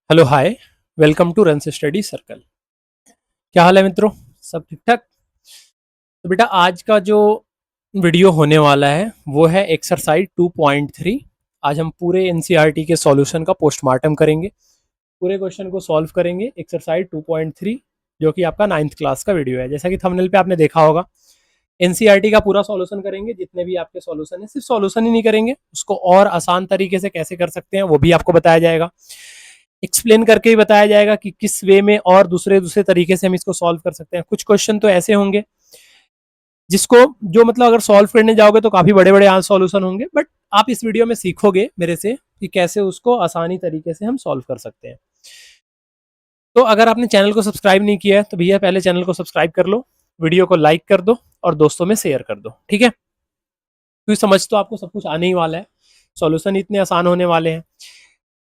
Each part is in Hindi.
Hello hi. Welcome to run study circle. क्या हाल है मित्रों? सब ठीक ठाक? तो बेटा आज का जो वीडियो होने वाला है वो है एक्सरसाइज 2.3। आज हम पूरे एनसीईआरटी के सॉल्यूशन का पोस्टमार्टम करेंगे, पूरे क्वेश्चन को सॉल्व करेंगे। एक्सरसाइज 2.3 जो कि आपका 9th क्लास का वीडियो है, जैसा कि थंबनेल पे आपने देखा होगा। एनसीईआरटी का पूरा सॉल्यूशन करेंगे, जितने भी आपके सॉल्यूशन है। सिर्फ सॉल्यूशन ही नहीं करेंगे, उसको और आसान तरीके से कैसे कर सकते हैं वो भी आपको बताया जाएगा। एक्सप्लेन करके ही बताया जाएगा कि किस वे में और दूसरे दूसरे तरीके से हम इसको सॉल्व कर सकते हैं। कुछ क्वेश्चन तो ऐसे होंगे जिसको जो मतलब अगर सॉल्व करने जाओगे तो काफी बड़े बड़े सॉल्यूशन होंगे, बट आप इस वीडियो में सीखोगे मेरे से कि कैसे उसको आसानी तरीके से हम सॉल्व कर सकते हैं। तो अगर आपने चैनल को सब्सक्राइब नहीं किया है तो भैया पहले चैनल को सब्सक्राइब कर लो, वीडियो को लाइक कर दो और दोस्तों में शेयर कर दो, ठीक है? क्योंकि समझ तो आपको सब कुछ आने ही वाला है, सॉल्यूशन इतने आसान होने वाले हैं।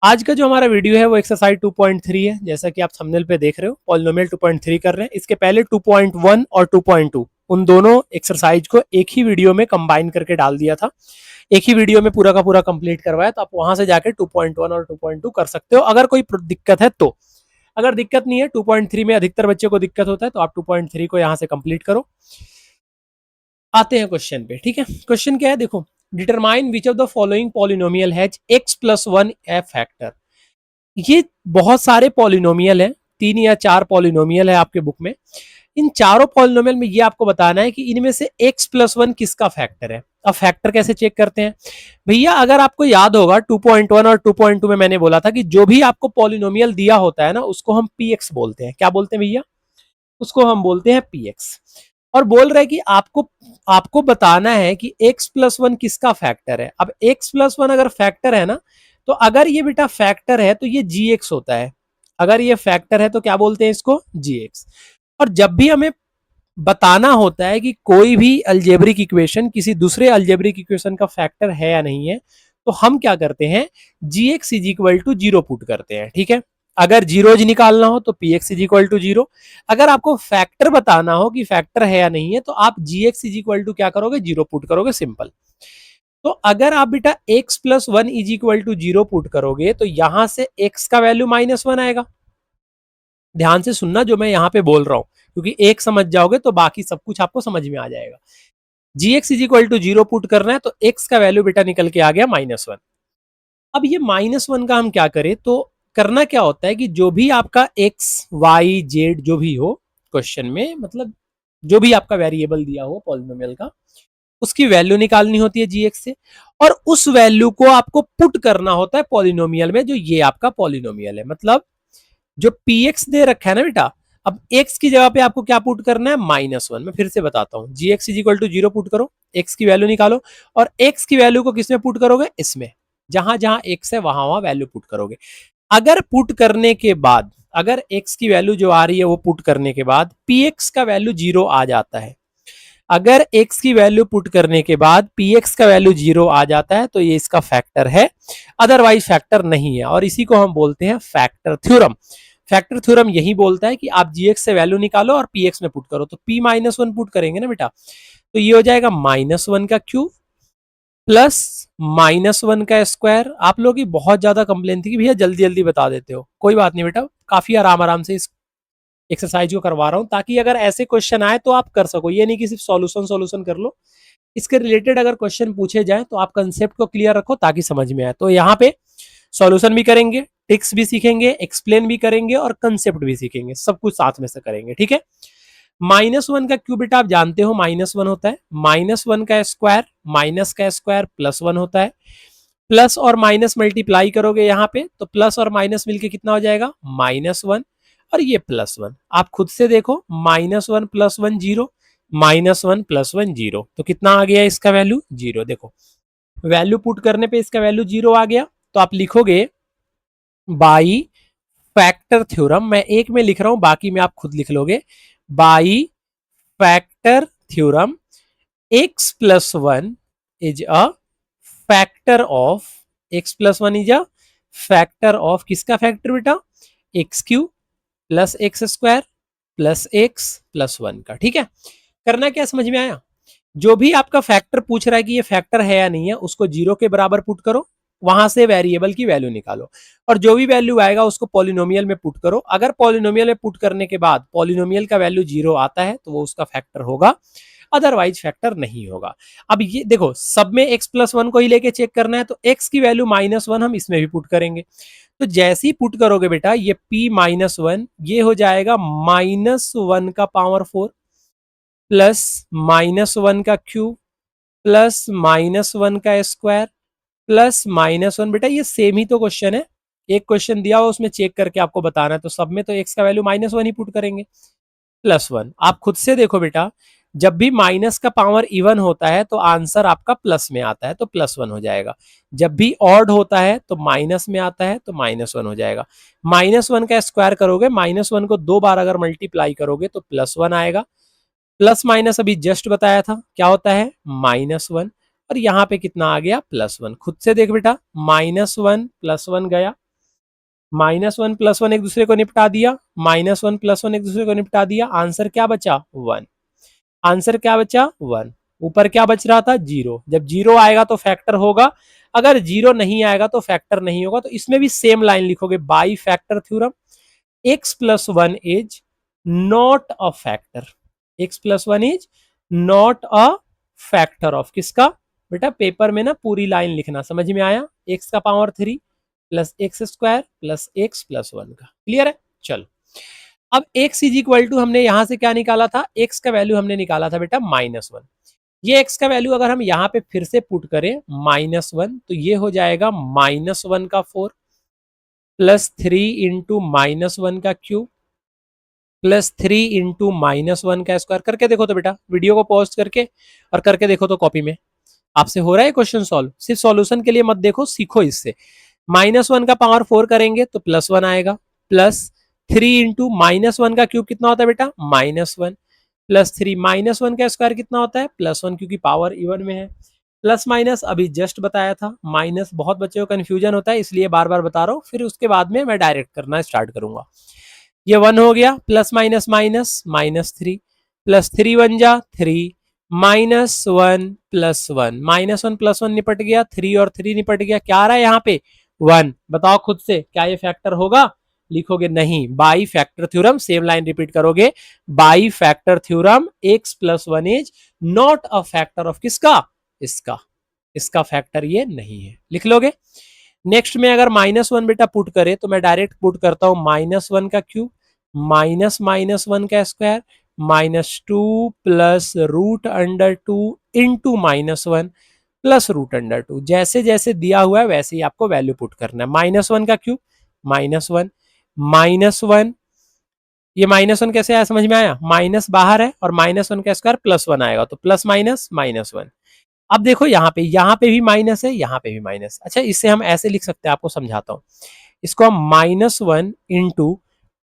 आज का जो हमारा वीडियो है वो एक्सरसाइज 2.3 है, जैसा कि आप थंबनेल पे देख रहे हो। पॉलिनोमियल 2.3 कर रहे हैं। इसके पहले 2.1 और 2.2 उन दोनों एक्सरसाइज को एक ही वीडियो में कंबाइन करके डाल दिया था, एक ही वीडियो में पूरा का पूरा कंप्लीट करवाया। तो आप वहां से जाके 2.1 और 2.2 कर सकते हो अगर कोई दिक्कत है तो। अगर दिक्कत नहीं है, 2.3 में अधिकतर बच्चे को दिक्कत होता है, तो आप 2.3 को यहाँ से कंप्लीट करो। आते हैं क्वेश्चन पे, ठीक है? क्वेश्चन क्या है देखो, determine which of the following polynomial has x plus one A factor. ये बहुत सारे पॉलिनोमियल हैं, 3 या 4 पॉलिनोमियल है आपके बुक में। इन चारों पॉलिनोमियल में ये आपको बताना है कि इनमें से x प्लस वन किसका फैक्टर है। अब फैक्टर कैसे चेक करते हैं भैया? अगर आपको याद होगा 2.1 और 2.2 में मैंने बोला था कि जो भी आपको पॉलिनोमियल दिया होता है ना, उसको हम px बोलते हैं। क्या बोलते हैं भैया? उसको हम बोलते हैं px। और बोल रहे हैं कि आपको आपको बताना है कि x प्लस वन किसका फैक्टर है। अब x प्लस वन अगर फैक्टर है ना, तो अगर ये बेटा फैक्टर है तो ये gx होता है। अगर ये फैक्टर है तो क्या बोलते हैं इसको? gx। और जब भी हमें बताना होता है कि कोई भी अलजेब्रिक इक्वेशन किसी दूसरे अलजेब्रिक इक्वेशन का फैक्टर है या नहीं है, तो हम क्या करते हैं? gx is equal to zero put करते हैं, ठीक है? अगर जीरोज निकालना हो तो px is equal to zero. अगर आपको फैक्टर बताना हो कि फैक्टर है या नहीं है, तो आप gx इज इक्वल टू क्या करोगे? जीरो पुट करोगे, सिंपल। तो अगर आप बेटा x plus one is equal to zero put करोगे तो यहां से x का वैल्यू -1 आएगा। ध्यान से सुनना जो मैं यहाँ पे बोल रहा हूं, क्योंकि एक समझ जाओगे तो बाकी सब कुछ आपको समझ में आ जाएगा। gx is equal to zero put करना है तो x का वैल्यू बेटा निकल के आ गया -1। अब ये -1 का हम क्या करें? तो करना क्या होता है कि जो भी आपका x y z जो भी हो क्वेश्चन में, मतलब जो भी आपका वेरिएबल दिया हो पॉलिनोमियल का, उसकी वैल्यू निकालनी होती है gx से, और उस वैल्यू को आपको पुट करना होता है पॉलिनोमियल में, जो ये आपका पॉलिनोमियल है। मतलब जो px दे रखा है ना बेटा, अब x की जगह पे आपको क्या पुट करना है? -1। मैं फिर से बताता हूं, gx is equal to zero put करो, x की वैल्यू निकालो, और x की वैल्यू को किसमें पुट करोगे? इसमें। जहां जहां x है वहां वहां वैल्यू पुट करोगे। अगर पुट करने के बाद, अगर x की वैल्यू जो आ रही है वो पुट करने के बाद px का वैल्यू जीरो आ जाता है, अगर x की वैल्यू पुट करने के बाद px का वैल्यू जीरो आ जाता है, तो ये इसका फैक्टर है, अदरवाइज फैक्टर नहीं है। और इसी को हम बोलते हैं फैक्टर थ्योरम। फैक्टर थ्योरम यही बोलता है कि आप gx से वैल्यू निकालो और px में पुट करो। तो p -1 पुट करेंगे ना बेटा, तो ये हो जाएगा -1 का क्यूब प्लस -1 का स्क्वायर। आप लोग की बहुत ज्यादा कंप्लेन थी कि भैया जल्दी जल्दी बता देते हो। कोई बात नहीं बेटा, काफी आराम आराम से इस एक्सरसाइज को करवा रहा हूं, ताकि अगर ऐसे क्वेश्चन आए तो आप कर सको। ये नहीं कि सिर्फ सॉल्यूशन सॉल्यूशन कर लो, इसके रिलेटेड अगर क्वेश्चन पूछे जाए तो आप कंसेप्ट को क्लियर रखो ताकि समझ में आए। तो यहाँ पे सॉल्यूशन भी करेंगे, ट्रिक्स भी सीखेंगे, एक्सप्लेन भी करेंगे और कंसेप्ट भी सीखेंगे, सब कुछ साथ में से करेंगे, ठीक है? -1 का क्यूब बेटा आप जानते हो -1 होता है, -1 का स्क्वायर, माइनस का स्क्वायर +1 होता है। प्लस और माइनस मल्टीप्लाई करोगे यहाँ पे, तो प्लस और माइनस मिलके कितना हो जाएगा? -1। और ये +1, आप खुद से देखो, -1 + 1 0, -1 + 1 0, तो कितना आ गया इसका वैल्यू? जीरो। देखो वैल्यू पुट करने पे इसका वैल्यू जीरो आ गया। तो आप लिखोगे बाई फैक्टर थ्योरम, मैं एक में लिख रहा हूं, बाकी में आप खुद लिख लोगे। By factor theorem, x plus one is a factor of, x plus one is a factor of, किसका फैक्टर बेटा? X Q plus x square plus x plus one का, ठीक है? करना क्या, समझ में आया? जो भी आपका फैक्टर पूछ रहा है कि ये फैक्टर है या नहीं है, उसको जीरो के बराबर पुट करो, वहां से वेरिएबल की वैल्यू निकालो और जो भी वैल्यू आएगा उसको पॉलिनोमियल में पुट करो। अगर पॉलिनोमियल में पुट करने के बाद पॉलिनोमियल का वैल्यू 0 आता है तो वो उसका फैक्टर होगा, अदरवाइज फैक्टर नहीं होगा। अब ये देखो, सब में x+1 को ही लेके चेक करना है, तो x की वैल्यू -1 हम इसमें भी पुट करेंगे। तो जैसे ही पुट करोगे बेटा, ये p-1 ये हो जाएगा -1 का पावर 4 प्लस -1 का क्यूब प्लस -1 का स्क्वायर प्लस -1। बेटा ये सेम ही तो क्वेश्चन है, एक क्वेश्चन दिया हुआ उसमें चेक करके आपको बताना है, तो सब में तो x का वैल्यू -1 ही पुट करेंगे, +1। आप खुद से देखो बेटा, जब भी माइनस का पावर इवन होता है तो आंसर आपका प्लस में आता है, तो +1 हो जाएगा। जब भी ऑड होता है तो माइनस में आता है तो -1 हो जाएगा। -1 का स्क्वायर करोगे, -1 को 2 बार अगर मल्टीप्लाई करोगे तो +1 आएगा। प्लस माइनस अभी जस्ट बताया था क्या होता है, -1। और यहाँ पे कितना आ गया, +1। खुद से देख बेटा, -1 +1 गया, -1 +1 एक दूसरे को निपटा दिया, -1 +1 एक दूसरे को निपटा दिया, आंसर क्या बचा, 1। आंसर क्या बचा, 1। ऊपर क्या बच रहा था, 0। जब 0 आएगा तो फैक्टर होगा, अगर 0 नहीं आएगा तो फैक्टर नहीं होगा। तो इसमें भी सेम लाइन लिखोगे, by factor theorem, x+1 is not a factor, x+1 is not a factor of किसका, बेटा पेपर में ना पूरी लाइन लिखना, समझ में आया, x का power 3 plus x square plus x+1 का, क्लियर है। चलो, अब x इज इक्वल टू हमने यहां से क्या निकाला था, x का वैल्यू हमने निकाला था बेटा -1। ये x का वैल्यू अगर हम यहाँ पे फिर से पुट करें -1, तो ये हो जाएगा -1 का 4 प्लस 3 इंटू -1 का क्यूब प्लस 3 इंटू -1 का स्क्वायर। करके देखो तो बेटा, वीडियो को पॉज करके और करके देखो तो कॉपी में आपसे हो रहा है क्वेश्चन सॉल्व। सिर्फ सॉल्यूशन के लिए मत देखो, सीखो इससे। -1 का पावर 4 करेंगे तो +1 आएगा, प्लस 3 इंटू -1 का क्यूब कितना होता है बेटा, -1 प्लस 3 -1 का स्क्वायर कितना होता है, +1, क्योंकि पावर इवन में है। प्लस माइनस अभी जस्ट बताया था, माइनस बहुत बच्चों को कंफ्यूजन होता है इसलिए बार बार बता रहा हूँ, फिर उसके बाद में मैं डायरेक्ट करना स्टार्ट करूंगा। ये 1 हो गया, प्लस माइनस माइनस -3 प्लस 3 1 जा 3 -1 +1 -1 +1 निपट गया, 3 और 3 निपट गया, क्या आ रहा है यहाँ पे 1। बताओ खुद से, क्या ये फैक्टर होगा, लिखोगे नहीं, by factor theorem, same line repeat करोगे, by factor theorem x+1 is not a factor of किसका, इसका, इसका फैक्टर ये नहीं है, लिख लोगे। नेक्स्ट में अगर -1 बेटा पुट करे तो मैं डायरेक्ट पुट करता हूं, -1 का क्यूब माइनस -1 का स्क्वायर -2 प्लस √2 इंटू -1 प्लस √2। जैसे जैसे दिया हुआ है वैसे ही आपको वैल्यू पुट करना है। -1 का क्यूब -1 -1, ये -1 कैसे आया, समझ में आया, माइनस बाहर है और -1 का स्क्वायर +1 आएगा, तो प्लस माइनस -1। अब देखो यहाँ पे भी माइनस है, यहाँ पे भी माइनस। अच्छा, इससे हम ऐसे लिख सकते हैं, आपको समझाता हूँ। इसको हम -1 इंटू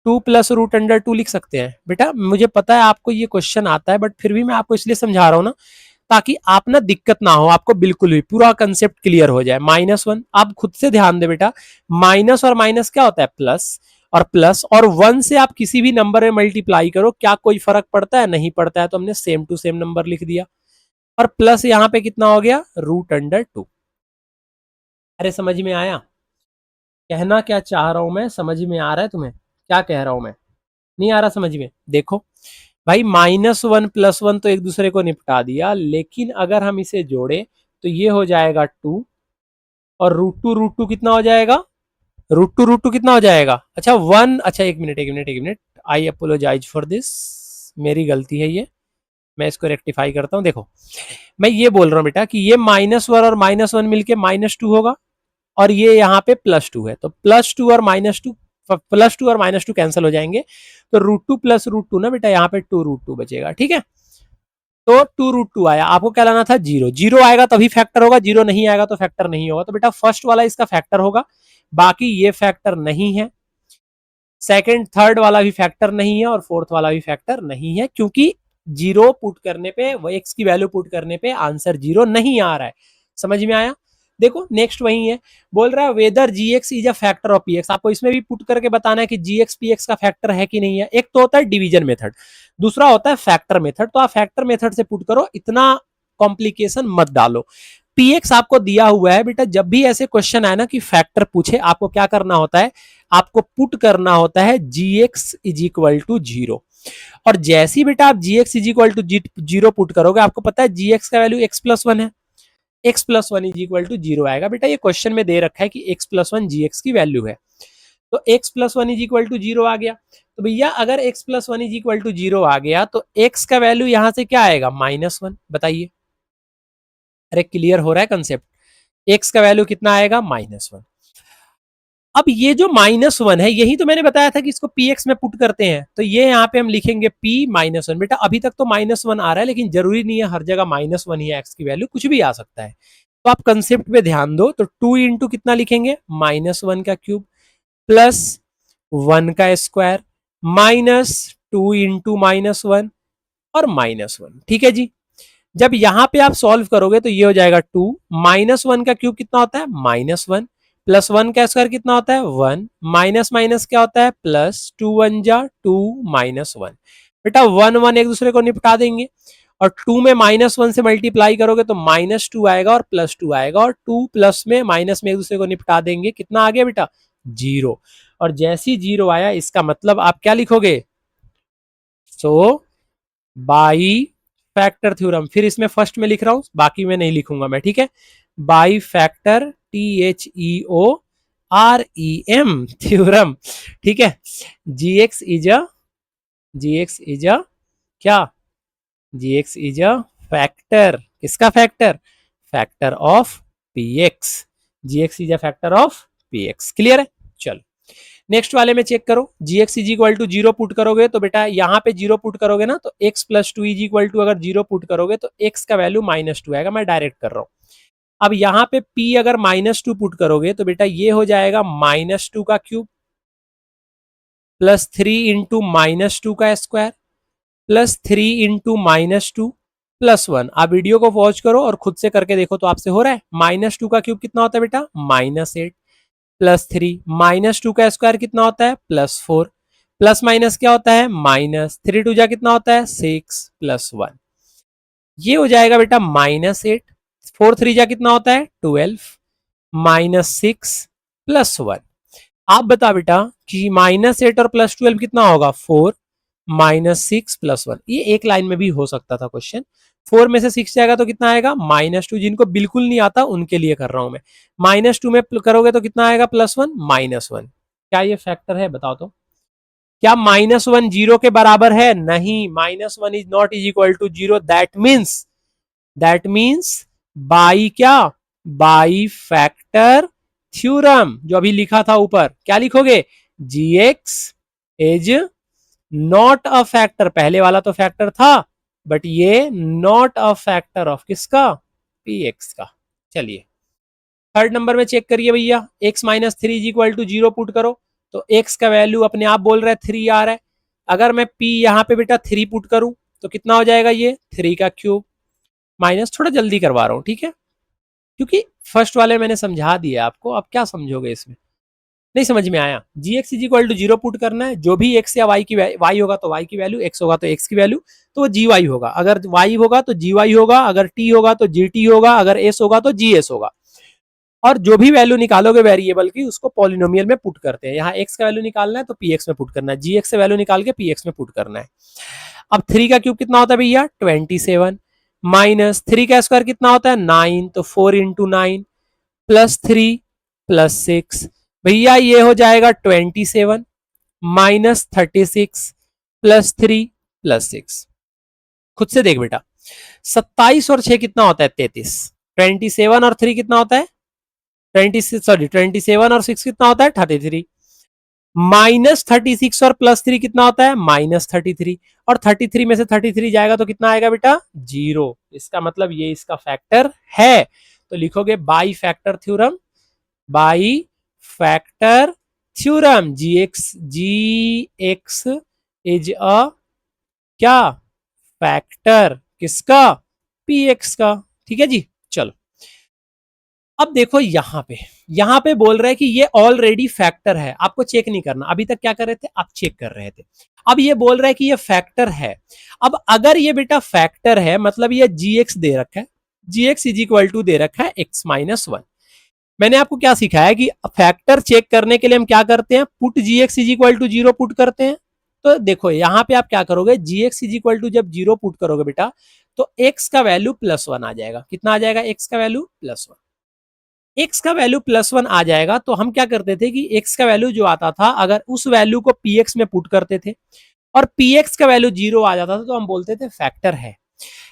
2 प्लस √2 लिख सकते हैं। बेटा मुझे पता है आपको ये क्वेश्चन आता है, बट फिर भी मैं आपको इसलिए समझा रहा हूँ ना, ताकि आप ना दिक्कत ना हो, आपको बिल्कुल भी पूरा कंसेप्ट क्लियर हो जाए। -1 आप खुद से ध्यान दे बेटा, माइनस और माइनस क्या होता है, प्लस, और प्लस और 1 से आप किसी भी नंबर में मल्टीप्लाई करो, क्या कोई फर्क पड़ता है, नहीं पड़ता है, तो हमने सेम टू सेम नंबर लिख दिया। और प्लस यहाँ पे कितना हो गया, √2। अरे समझ में आया, कहना क्या चाह रहा हूं मैं, समझ में आ रहा है तुम्हें क्या कह रहा हूं मैं, नहीं आ रहा समझ में। देखो भाई, -1 +1 तो एक दूसरे को निपटा दिया, लेकिन अगर हम इसे जोड़े तो ये हो जाएगा 2 और √2 कितना हो जाएगा, √2 कितना हो जाएगा, अच्छा 1। अच्छा एक मिनट एक मिनट एक minute, I apologize for this, मेरी गलती है ये, मैं इसको रेक्टिफाई करता हूं। देखो मैं ये बोल रहा हूं बेटा कि ये -1 और -1 मिलके -2 होगा, और ये यहाँ पे +2 है, तो +2 और -2, +2 और -2 कैंसिल हो जाएंगे, तो √2 प्लस √2 ना बेटा, यहाँ पे 2√2 बचेगा, ठीक है। तो 2√2 आया, आपको क्या लाना था, 0। 0 आएगा तभी फैक्टर होगा, 0 नहीं आएगा तो फैक्टर नहीं होगा। तो बेटा फर्स्ट वाला इसका फैक्टर होगा, बाकी ये फैक्टर नहीं है, सेकंड थर्ड वाला भी फैक्टर नहीं है, और फोर्थ वाला भी फैक्टर नहीं है, क्योंकि 0 पुट करने पे, x की वैल्यू पुट करने पे आंसर 0 नहीं आ रहा है। समझ में आया। देखो नेक्स्ट वही है, बोल रहा है whether gx is a factor of px। आपको इसमें भी पुट करके बताना है कि gx px का फैक्टर है कि नहीं है। एक तो होता है डिवीजन मेथड, दूसरा होता है फैक्टर मेथड। तो आप फैक्टर मेथड से पुट करो, इतना कॉम्प्लिकेशन मत डालो। पी एक्स आपको दिया हुआ है बेटा, जब भी ऐसे क्वेश्चन आए ना कि फैक्टर पूछे, आपको क्या करना होता है, आपको पुट करना होता है G X is equal to zero. और जैसी बेटा आप G X is equal to zero put करोगे, आपको पता है जी एक्स का वैल्यू एक्स प्लस वन है, X plus one is equal to zero आएगा। बेटा ये क्वेश्चन में दे रखा है कि X plus one G X की वैल्यू है, तो X plus one is equal to zero आ गया। तो भैया अगर x plus one is equal to zero आ गया तो एक्स का वैल्यू यहां से क्या आएगा, माइनस वन। बताइए, अरे क्लियर हो रहा है कंसेप्ट? एक्स का वैल्यू कितना आएगा, माइनस वन। अब ये जो माइनस वन है, यही तो मैंने बताया था कि इसको पी एक्स में पुट करते हैं, तो ये यहाँ पे हम लिखेंगे पी माइनस वन। बेटा अभी तक तो माइनस वन आ रहा है, लेकिन जरूरी नहीं है हर जगह माइनस वन ही है, एक्स की वैल्यू कुछ भी आ सकता है। तो आप कंसेप्ट पे ध्यान दो, तो टू इंटू कितना लिखेंगे, माइनस वन का क्यूब प्लस वन का square minus two into minus one और माइनस वन। ठीक है जी। जब यहां पे आप सॉल्व करोगे तो ये हो जाएगा टू, माइनस वन का क्यूब कितना होता है, माइनस वन, प्लस वन का स्क्वायर कितना होता है, वन, माइनस माइनस क्या होता है, प्लस, टू वन जा टू, माइनस वन। बेटा वन वन एक दूसरे को निपटा देंगे, और टू में माइनस वन से मल्टीप्लाई करोगे तो माइनस टू आएगा और प्लस टू आएगा, और टू प्लस में माइनस में एक दूसरे को निपटा देंगे, कितना आ गया बेटा, जीरो। और जैसी जीरो आया इसका मतलब आप क्या लिखोगे, सो बाई फैक्टर थ्योरम। फिर इसमें फर्स्ट में लिख रहा हूं, बाकी में नहीं लिखूंगा मैं, ठीक है। बाई फैक्टर THEOREM थ्योरम, ठीक है। GX इज अ क्या, GX इज अ फैक्टर, किसका factor, factor of PX। GX is a factor of PX। Clear है? चलो नेक्स्ट वाले में चेक करो, G X is equal to zero put करोगे तो बेटा यहाँ पे जीरो पुट करोगे ना, तो X plus two is equal to, अगर जीरो पुट करोगे तो एक्स का वैल्यू माइनस टू आएगा, मैं डायरेक्ट कर रहा हूँ। अब यहाँ पे p अगर माइनस टू पुट करोगे तो बेटा ये हो जाएगा माइनस टू का cube plus three into minus two का square plus three into minus two plus one. आप वीडियो को वॉच करो और खुद से करके देखो तो आपसे हो रहा है। माइनस टू का क्यूब कितना होता है बेटा, minus eight, plus three, minus two का स्क्वायर कितना होता है, प्लस फोर, प्लस माइनस क्या होता है, माइनस, थ्री टू जा कितना होता है, सिक्स, प्लस वन। ये हो जाएगा बेटा माइनस एट, फोर थ्री जा कितना होता है, twelve, minus six, plus one. आप बता बेटा कि माइनस एट और प्लस ट्वेल्व कितना होगा, four, minus six, plus one. ये एक लाइन में भी हो सकता था क्वेश्चन। फोर में से सिक्स जाएगा तो कितना आएगा, माइनस टू। जिनको बिल्कुल नहीं आता उनके लिए कर रहा हूं मैं। माइनस टू में करोगे तो कितना आएगा, प्लस वन, माइनस वन। क्या ये फैक्टर है, बताओ तो। क्या माइनस वन जीरो के बराबर है, नहीं, minus one is not is equal to zero. That means by क्या, बाई फैक्टर थ्योरम, जो अभी लिखा था ऊपर, क्या लिखोगे, G X is not a factor, पहले वाला तो फैक्टर था, बट ये नॉट अ फैक्टर ऑफ किसका, पी एक्स का। चलिए थर्ड नंबर में चेक करिए भैया, X minus three is equal to zero put करो तो एक्स का वैल्यू अपने आप बोल रहा है थ्री आ रहा है। अगर मैं पी यहाँ पे बेटा थ्री पुट करूं तो कितना हो जाएगा, ये थ्री का क्यूब माइनस, थोड़ा जल्दी करवा रहा हूं ठीक है, क्योंकि फर्स्ट वाले मैंने समझा दिया आपको, अब क्या समझोगे इसमें, नहीं समझ में आया। G X is equal to zero put करना है, जो भी एक्स या वाई की वाई होगा तो वाई की वैल्यू, एक्स होगा तो एक्स की वैल्यू, तो वो जी वाई होगा, अगर वाई होगा तो जी वाई होगा, अगर टी होगा तो जी टी होगा, अगर एस होगा तो जी एस होगा। और जो भी वैल्यू निकालोगे वेरिएबल की, उसको पॉलिनोमियल में पुट करते हैं। यहाँ एक्स का वैल्यू निकालना है तो पी एक्स में पुट करना है, जी एक्स से वैल्यू निकाल के पी एक्स में पुट करना है। अब थ्री का क्यूब कितना होता है भैया, 27, माइनस थ्री का स्क्वायर कितना होता है, 9, तो 4 into nine plus three plus six, भैया ये हो जाएगा 27 minus 36 plus three plus six. खुद से देख बेटा, 27 और 6 कितना होता है, 33, 27 और 3 कितना होता है, 27 और 6 कितना होता है, 33, माइनस 36 और प्लस थ्री कितना होता है, माइनस 33, और 33 में से 33 जाएगा तो कितना आएगा बेटा, जीरो। इसका मतलब ये इसका फैक्टर है, तो लिखोगे by factor theorem, by factor theorem, G X is a क्या, फैक्टर किसका, पी एक्स का। ठीक है जी। चलो अब देखो यहां पे बोल रहे हैं कि ये ऑलरेडी फैक्टर है, आपको चेक नहीं करना। अभी तक क्या कर रहे थे, आप चेक कर रहे थे। अब ये बोल रहा है कि ये फैक्टर है। अब अगर ये बेटा फैक्टर है, मतलब ये जी एक्स दे रखा है, G X is equal to दे रखा है एक्स माइनस वन। मैंने आपको क्या सिखाया कि फैक्टर चेक करने के लिए हम क्या करते हैं, put G X is equal to zero put करते हैं। तो देखो यहां पे आप क्या करोगे, G X is equal to जब जीरो पुट करोगे बेटा तो एक्स का वैल्यू प्लस वन आ जाएगा। कितना आ जाएगा, एक्स का वैल्यू प्लस वन। एक्स का वैल्यू प्लस वन आ जाएगा तो हम क्या करते थे कि एक्स का वैल्यू जो आता था अगर उस वैल्यू को पी एक्स में पुट करते थे और पी एक्स का वैल्यू जीरो आ जाता था तो हम बोलते थे फैक्टर है।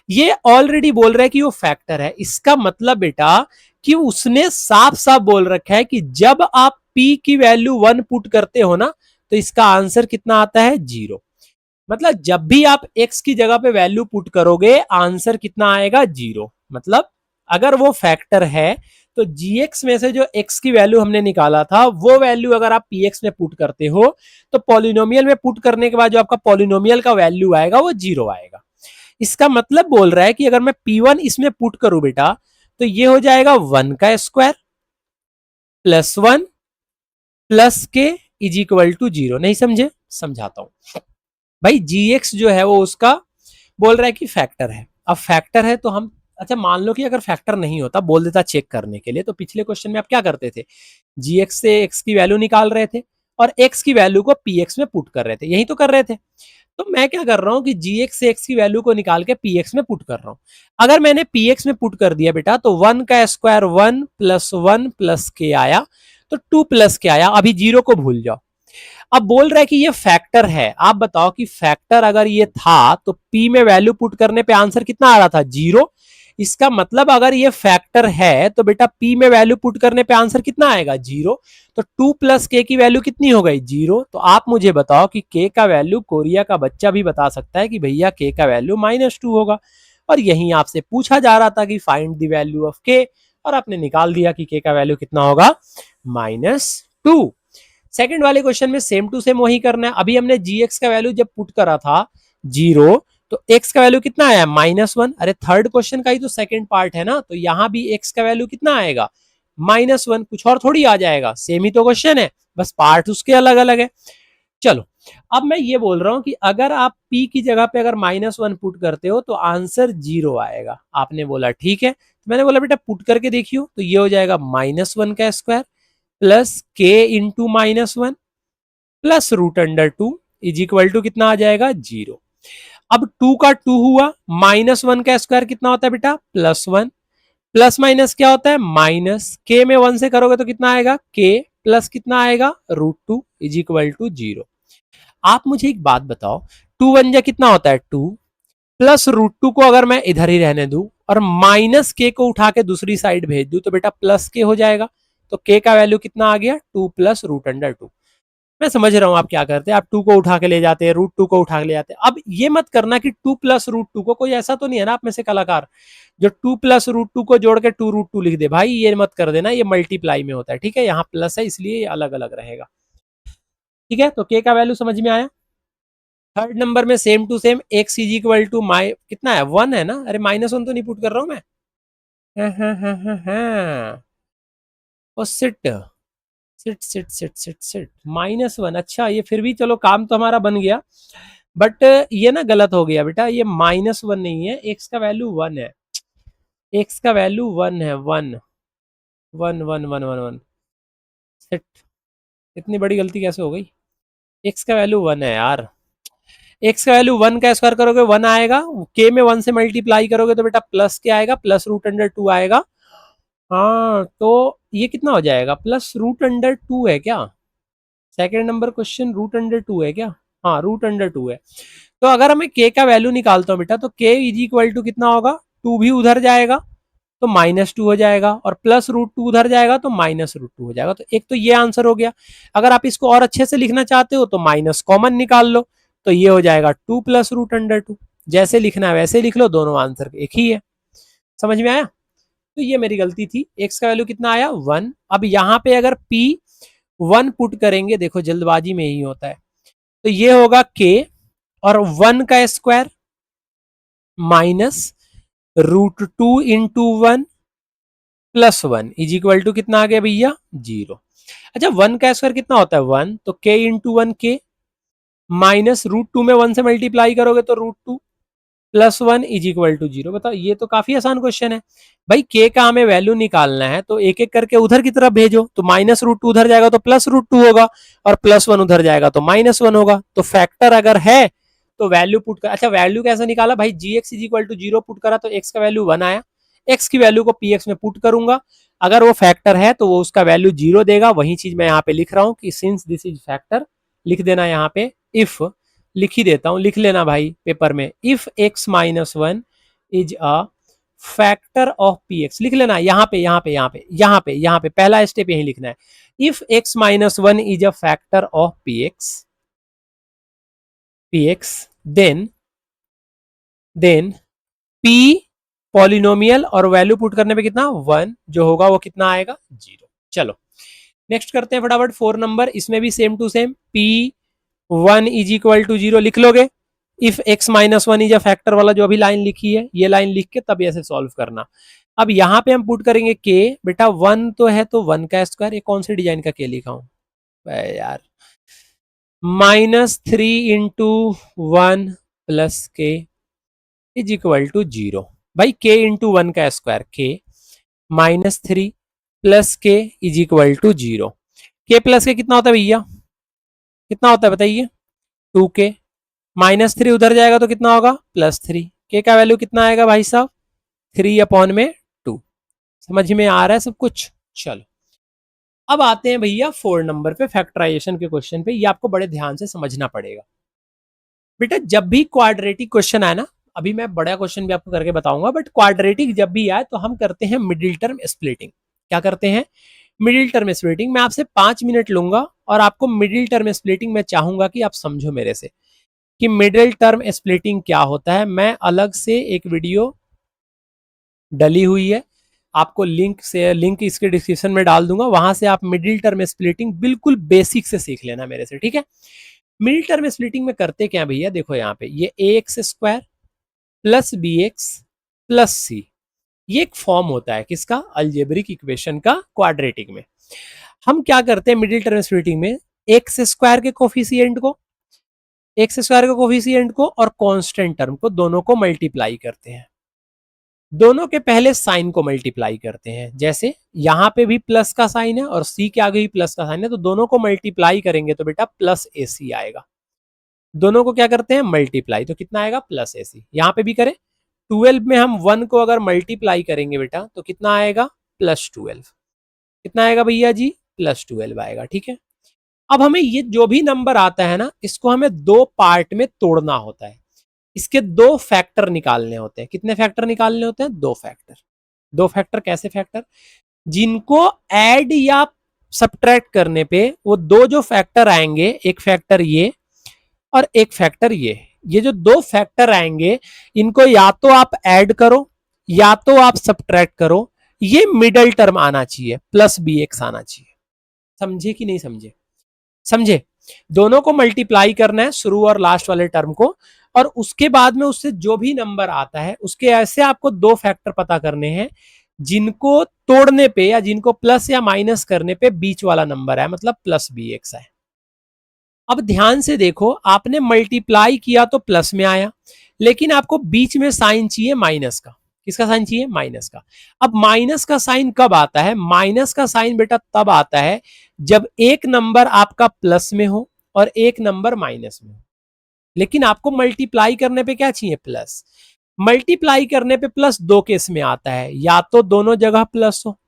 ये ऑलरेडी बोल रहा है कि वो फैक्टर है, इसका मतलब बेटा कि उसने साफ साफ बोल रखा है कि जब आप p की वैल्यू वन पुट करते हो ना तो इसका आंसर कितना आता है, जीरो। मतलब जब भी आप x की जगह पे वैल्यू पुट करोगे आंसर कितना आएगा, जीरो। मतलब अगर वो फैक्टर है तो gx में से जो x की वैल्यू हमने निकाला था वो वैल्यू अगर आप px में पुट करते हो तो पॉलिनोमियल में पुट करने के बाद जो आपका पॉलिनोमियल का वैल्यू आएगा वो जीरो आएगा। इसका मतलब बोल रहा है कि अगर मैं p1 इसमें पुट करूं बेटा तो ये हो जाएगा वन का स्क्वायर प्लस वन प्लस के इज इक्वल टू जीरो। नहीं समझे, समझाता हूं भाई। gx जो है वो उसका बोल रहा है कि फैक्टर है। अब फैक्टर है तो हम, अच्छा मान लो कि अगर फैक्टर नहीं होता बोल देता चेक करने के लिए, तो पिछले क्वेश्चन में आप क्या करते थे, gx से x की वैल्यू निकाल रहे थे और x की वैल्यू को px में पुट कर रहे थे, यही तो कर रहे थे। तो मैं क्या कर रहा हूं कि gx से x की वैल्यू को निकाल के px में पुट कर रहा हूं। अगर मैंने px में पुट कर दिया बेटा तो वन का स्क्वायर वन प्लस के आया तो टू प्लस के आया, अभी जीरो को भूल जाओ। अब बोल रहा है कि ये फैक्टर है, आप बताओ कि फैक्टर अगर ये था तो p में वैल्यू पुट करने पे आंसर कितना आ रहा था, जीरो। इसका मतलब अगर ये फैक्टर है तो बेटा p में वैल्यू पुट करने पे आंसर कितना आएगा, जीरो। तो टू प्लस के की वैल्यू कितनी हो गई, जीरो। तो आप मुझे बताओ कि k का वैल्यू, कोरिया का बच्चा भी बता सकता है कि भैया k का वैल्यू माइनस टू होगा। और यही आपसे पूछा जा रहा था कि find the value of k, और आपने निकाल दिया कि k का वैल्यू कितना होगा, माइनस टू। सेकंड वाले क्वेश्चन में सेम टू सेम वही करना है। अभी हमने gx का वैल्यू जब पुट करा था जीरो तो x का वैल्यू कितना आया, माइनस वन। अरे थर्ड क्वेश्चन का ही तो सेकंड पार्ट है ना, तो यहां भी x का वैल्यू कितना आएगा, माइनस वन। कुछ और थोड़ी आ जाएगा, सेम ही तो क्वेश्चन है, बस पार्ट उसके अलग अलग है। चलो अब मैं ये बोल रहा हूं कि अगर आप p की जगह पे अगर माइनस वन पुट करते हो तो आंसर जीरो आएगा। आपने बोला ठीक है, तो मैंने बोला बेटा पुट करके देखियो, तो ये हो जाएगा माइनस वन का square plus K into minus one plus root under two is equal to कितना आ जाएगा, जीरो। अब टू का टू हुआ, माइनस वन का स्क्वायर कितना होता है बेटा, प्लस वन। प्लस माइनस क्या होता है, माइनस। के में वन से करोगे तो कितना आएगा, के प्लस कितना आएगा, root two is equal to zero. आप मुझे एक बात बताओ, टू वन जा कितना होता है, टू प्लस रूट टू को अगर मैं इधर ही रहने दूं और माइनस के को उठा के दूसरी साइड भेज दूं तो बेटा प्लस के हो जाएगा। तो के का वैल्यू कितना आ गया, two plus root under two. मैं समझ रहा हूं आप क्या करते हैं, आप टू को उठा के ले जाते हैं, रूट टू को उठा के ले जाते हैं। अब ये मत करना कि टू प्लस रूट टू को, कोई ऐसा तो नहीं है ना आप में से कलाकार जो टू प्लस रूट टू को जोड़ के टू रूट टू लिख दे, भाई ये मत कर देना, ये मल्टीप्लाई में होता है, ठीक है। यहाँ प्लस है इसलिए ये अलग अलग रहेगा, ठीक है। तो के का वैल्यू समझ में आया। थर्ड नंबर में same to same X is equal to माई कितना है, वन है ना, अरे माइनस वन तो नहीं पुट कर रहा हूं मैं। ओ सिट सिट सिट सिट सिट सिट माइनस वन। अच्छा ये फिर भी चलो काम तो हमारा बन गया, बट ये ना गलत हो गया बेटा, ये माइनस वन नहीं है, एक्स का वैल्यू वन है, एक्स का वैल्यू वन है, one one one one one one. Sit, इतनी बड़ी गलती कैसे हो गई, एक्स का वैल्यू वन है यार। एक्स का वैल्यू वन का स्क्वायर करोगे वन आएगा, के में वन से मल्टीप्लाई करोगे तो बेटा प्लस के आएगा, प्लस रूट अंडर टू आएगा। हाँ तो ये कितना हो जाएगा, प्लस रूट अंडर टू है क्या, second number question root under two है क्या, हाँ रूट अंडर टू है। तो अगर हमें के का वैल्यू निकालता हूँ बेटा तो के इज इक्वल टू कितना होगा, टू भी उधर जाएगा तो माइनस टू हो जाएगा और प्लस रूट टू उधर जाएगा तो माइनस रूट टू हो जाएगा। तो एक तो ये आंसर हो गया। अगर आप इसको और अच्छे से लिखना चाहते हो तो माइनस कॉमन निकाल लो, तो ये हो जाएगा two plus root under two. जैसे लिखना है वैसे लिख लो, दोनों आंसर एक ही है। समझ में आया। तो ये मेरी गलती थी, एक्स का वैल्यू कितना आया, वन। अब यहाँ पे अगर p वन पुट करेंगे, देखो जल्दबाजी में ही होता है, तो ये होगा k और वन का square minus root two into one plus one is equal to कितना आ गया भैया, जीरो। अच्छा वन का स्क्वायर कितना होता है, वन, तो k इंटू वन के माइनस रूट टू में वन से मल्टीप्लाई करोगे तो root two +1 is equal to 0। बताओ, ये तो काफी आसान क्वेश्चन है भाई। के का हमें वैल्यू निकालना है तो एक एक करके उधर की तरफ भेजो, तो -√2 उधर जाएगा तो +√2 होगा, और +1 उधर जाएगा तो -1 होगा। तो फैक्टर अगर है तो वैल्यू पुट कर, अच्छा वैल्यू कैसे निकाला भाई, gx is equal to 0 put करा तो x का वैल्यू 1 आया, x की वैल्यू को px में पुट करूंगा, अगर वो फैक्टर है तो वो उसका वैल्यू 0 देगा। वही चीज मैं यहाँ पे लिख रहा हूँ कि सिंस दिस इज फैक्टर, लिख देना यहाँ पे इफ, लिख ही देता हूं, लिख लेना भाई पेपर में, if x-1 is a factor of px, लिख लेना यहाँ पे यहाँ पे यहाँ पे यहाँ पे यहाँ पे, पहला स्टेप यही लिखना है। If x-1 is a factor of px then p polynomial, और वैल्यू पुट करने पे कितना 1 जो होगा वो कितना आएगा 0। चलो नेक्स्ट करते हैं फटाफट 4 नंबर, इसमें भी same to same p1 is equal to 0 लिख लोगे। If x-1 is a factor वाला जो अभी लाइन लिखी है, ये लाइन लिख के तब ऐसे सॉल्व करना। अब यहाँ पे हम पुट करेंगे k, बेटा 1 तो है तो 1 का स्क्वायर, ये कौन से डिजाइन का k लिखा हूं यार, -3 into 1 plus k is equal to 0। भाई k इंटू 1 का square k, -3 plus k is equal to 0। k plus k कितना होता है भैया, कितना होता है बताइए, 2k, -3 उधर जाएगा तो कितना होगा +3, k का वैल्यू कितना आएगा भाई साहब 3/2। समझ में आ रहा है सब कुछ। चलो अब आते हैं भैया 4 नंबर पे, फैक्टराइजेशन के क्वेश्चन पे। ये आपको बड़े ध्यान से समझना पड़ेगा बेटा। जब भी क्वाड्रेटिक क्वेश्चन आए ना, अभी मैं बड़ा क्वेश्चन भी आपको करके बताऊंगा, बट क्वाड्रेटिक जब भी आए तो हम करते हैं मिडिल टर्म स्प्लिटिंग। क्या करते हैं, मिडिल टर्म स्प्लिटिंग। मैं आपसे 5 मिनट लूंगा और आपको मिडिल टर्म स्प्लिटिंग में चाहूंगा कि आप समझो मेरे से कि मिडिल टर्म स्प्लिटिंग क्या होता है। मैं अलग से एक वीडियो डली हुई है, आपको लिंक इसके डिस्क्रिप्शन में डाल दूंगा, वहां से आप मिडिल टर्म स्प्लिटिंग बिल्कुल बेसिक से सीख लेना मेरे से, ठीक है। मिडिल टर्म स्प्लिटिंग में करते क्या भैया, देखो यहाँ पे ये ax square plus bx plus c, ये एक फॉर्म होता है किसका, अलजेब्रिक इक्वेशन का क्वाड्रेटिक में। हम क्या करते हैं मिडिल टर्म स्प्लिटिंग में, एक्स स्क्वायर के कोफिशिएंट को और कांस्टेंट टर्म को, दोनों को मल्टीप्लाई करते हैं, दोनों के पहले साइन को मल्टीप्लाई करते हैं। जैसे यहां पे भी प्लस का साइन है और सी के आगे भी प्लस का साइन है, तो दोनों को मल्टीप्लाई करेंगे तो बेटा प्लस AC आएगा। दोनों को क्या करते हैं मल्टीप्लाई, तो कितना आएगा +AC। यहां पे भी करें 12 में हम 1 को अगर मल्टीप्लाई करेंगे बेटा तो कितना आएगा +12, कितना आएगा भैया जी +12 आएगा, ठीक है। अब हमें ये जो भी नंबर आता है ना, इसको हमें 2 पार्ट में तोड़ना होता है, इसके 2 फैक्टर निकालने होते हैं। कितने फैक्टर निकालने होते हैं, 2 फैक्टर। 2 फैक्टर कैसे फैक्टर, जिनको ऐड या सब्ट्रैक्ट करने पे वो 2 जो फैक्टर आएंगे, एक फैक्टर ये और एक फैक्टर ये जो 2 फैक्टर आएंगे, इनको या तो आप ऐड करो या तो आप सब्ट्रैक्ट करो, ये मिडल टर्म आना चाहिए, +bx आना चाहिए। समझे कि नहीं समझे, समझे। दोनों को मल्टीप्लाई करना है, शुरू और लास्ट वाले टर्म को, और उसके बाद में उससे जो भी नंबर आता है उसके ऐसे आपको 2 फैक्टर पता करने हैं जिनको तोड़ने पे या जिनको प्लस या माइनस करने पे बीच वाला नंबर है, मतलब +bx है। अब ध्यान से देखो, आपने मल्टीप्लाई किया तो प्लस में आया, लेकिन आपको बीच में साइन चाहिए माइनस का। किसका साइन चाहिए, माइनस का। अब माइनस का साइन कब आता है, माइनस का साइन बेटा तब आता है जब एक नंबर आपका प्लस में हो और एक नंबर माइनस में हो। लेकिन आपको मल्टीप्लाई करने पे क्या चाहिए, प्लस। मल्टीप्लाई करने पे प्लस 2 केस में आता है, या तो दोनों जगह प्लस हो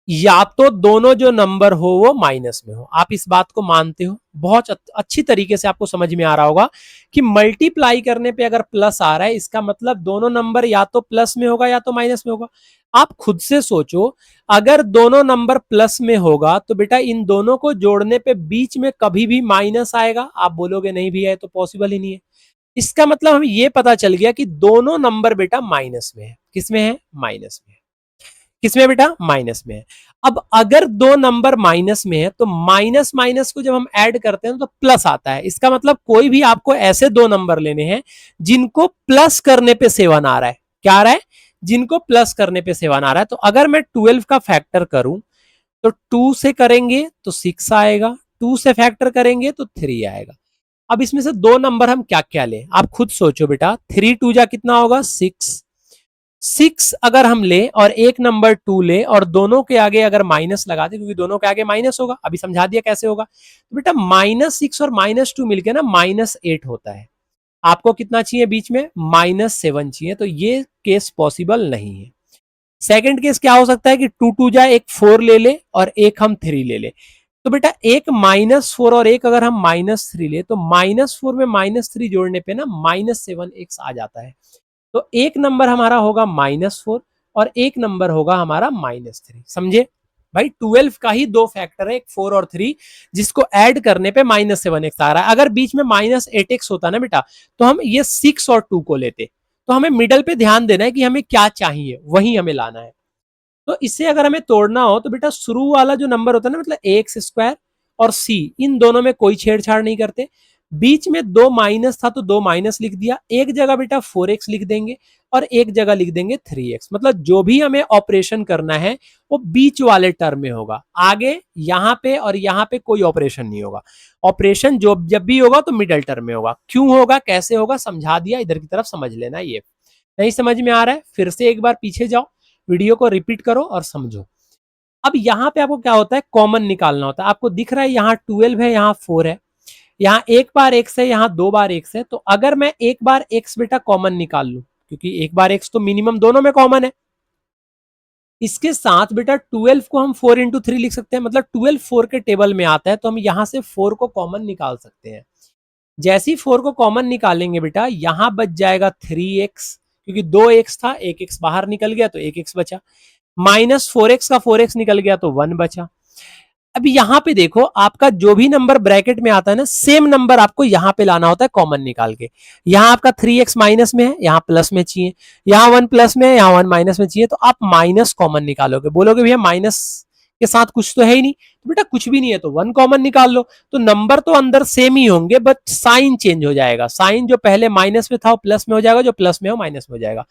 या तो दोनों जो नंबर हो वो माइनस में हो। आप इस बात को मानते हो, बहुत अच्छी तरीके से आपको समझ में आ रहा होगा कि मल्टीप्लाई करने पे अगर प्लस आ रहा है, इसका मतलब दोनों नंबर या तो प्लस में होगा या तो माइनस में होगा। आप खुद से सोचो, अगर दोनों नंबर प्लस में होगा तो बेटा इन दोनों को जोड़ने पे बीच में कभी भी माइनस आएगा, आप बोलोगे नहीं भी है तो पॉसिबल ही नहीं है। इसका मतलब हमें यह पता चल गया कि दोनों नंबर बेटा माइनस में है। किसमें है, माइनस में है। किसमें बेटा, माइनस में है। अब अगर 2 नंबर माइनस में है तो माइनस माइनस को जब हम ऐड करते हैं तो प्लस आता है। इसका मतलब कोई भी आपको ऐसे 2 नंबर लेने हैं जिनको प्लस करने पे 7 आ रहा है। क्या आ रहा है, जिनको प्लस करने पे 7 आ रहा है। तो अगर मैं 12 का फैक्टर करूं तो 2 से करेंगे तो 6 आएगा, 2 से फैक्टर करेंगे तो 3 आएगा। अब इसमें से दो नंबर हम क्या क्या लें, आप खुद सोचो बेटा। 3 2 जा कितना होगा 6, 6 अगर हम ले और एक नंबर 2 ले और दोनों के आगे अगर माइनस लगा दे, क्योंकि दोनों के आगे माइनस होगा, अभी समझा दिया कैसे होगा। तो बेटा -6 और -2 मिलके ना -8 होता है। आपको कितना चाहिए बीच में, -7 चाहिए, तो ये केस पॉसिबल नहीं है। सेकंड केस क्या हो सकता है कि 2 2 जाए, एक 4 ले ले और एक हम 3 ले ले। तो बेटा एक -4 और एक अगर हम -3 ले, तो -4 में -3 जोड़ने पे ना -7x आ जाता है। तो एक नंबर हमारा होगा -4 और एक नंबर होगा हमारा -3। समझे भाई, 12 का ही दो फैक्टर है, एक 4 और 3, जिसको ऐड करने पे -7x आ रहा है। अगर बीच में -8x होता ना बेटा, तो हम ये 6 और 2 को लेते। तो हमें मिडल पे ध्यान देना है कि हमें क्या चाहिए, वही हमें लाना है। तो इससे अगर हमें तोड़ना हो तो बेटा शुरू वाला जो नंबर होता है ना, मतलब x² और c, इन दोनों में कोई छेड़छाड़ नहीं करते। बीच में दो माइनस था तो दो माइनस लिख दिया, एक जगह बेटा 4x लिख देंगे और एक जगह लिख देंगे 3x। मतलब जो भी हमें ऑपरेशन करना है वो बीच वाले टर्म में होगा, आगे यहाँ पे और यहाँ पे कोई ऑपरेशन नहीं होगा। ऑपरेशन जो जब भी होगा तो मिडल टर्म में होगा। क्यों होगा, कैसे होगा, समझा दिया, इधर की तरफ समझ लेना। ये नहीं समझ में आ रहा है, फिर से एक बार पीछे जाओ, वीडियो को रिपीट करो और समझो। अब यहां पे आपको क्या होता है, कॉमन निकालना होता है। आपको दिख रहा है यहाँ 12 है, यहाँ 4 है, यहाँ एक बार x है, यहाँ दो बार x है। तो अगर मैं एक बार x बेटा कॉमन निकाल लू, क्योंकि एक बार x तो मिनिमम दोनों में कॉमन है, इसके साथ बेटा 12 को हम 4 इंटू 3 लिख सकते हैं। मतलब 12 4 के टेबल में आता है, तो हम यहां से 4 को कॉमन निकाल सकते हैं। जैसे ही 4 को कॉमन निकालेंगे बेटा, यहां बच जाएगा 3x, क्योंकि 2x था, एक x बाहर निकल गया तो एक x बचा। -4x का 4x निकल गया तो 1 बचा। अब यहां पे देखो, आपका जो भी नंबर ब्रैकेट में आता है ना, सेम नंबर आपको यहां पे लाना होता है कॉमन निकाल के। यहां आपका 3x माइनस में है, यहां प्लस में चाहिए, यहां 1 प्लस में है, यहां 1 माइनस में चाहिए। तो आप माइनस कॉमन निकालोगे, बोलोगे भैया माइनस के साथ कुछ तो है ही नहीं, तो बेटा कुछ भी नहीं है तो 1 कॉमन निकाल लो। तो नंबर तो अंदर सेम ही होंगे, बट साइन चेंज हो जाएगा। साइन जो पहले माइनस में था वो प्लस में हो जाएगा, जो प्लस में हो माइनस में हो जाएगा।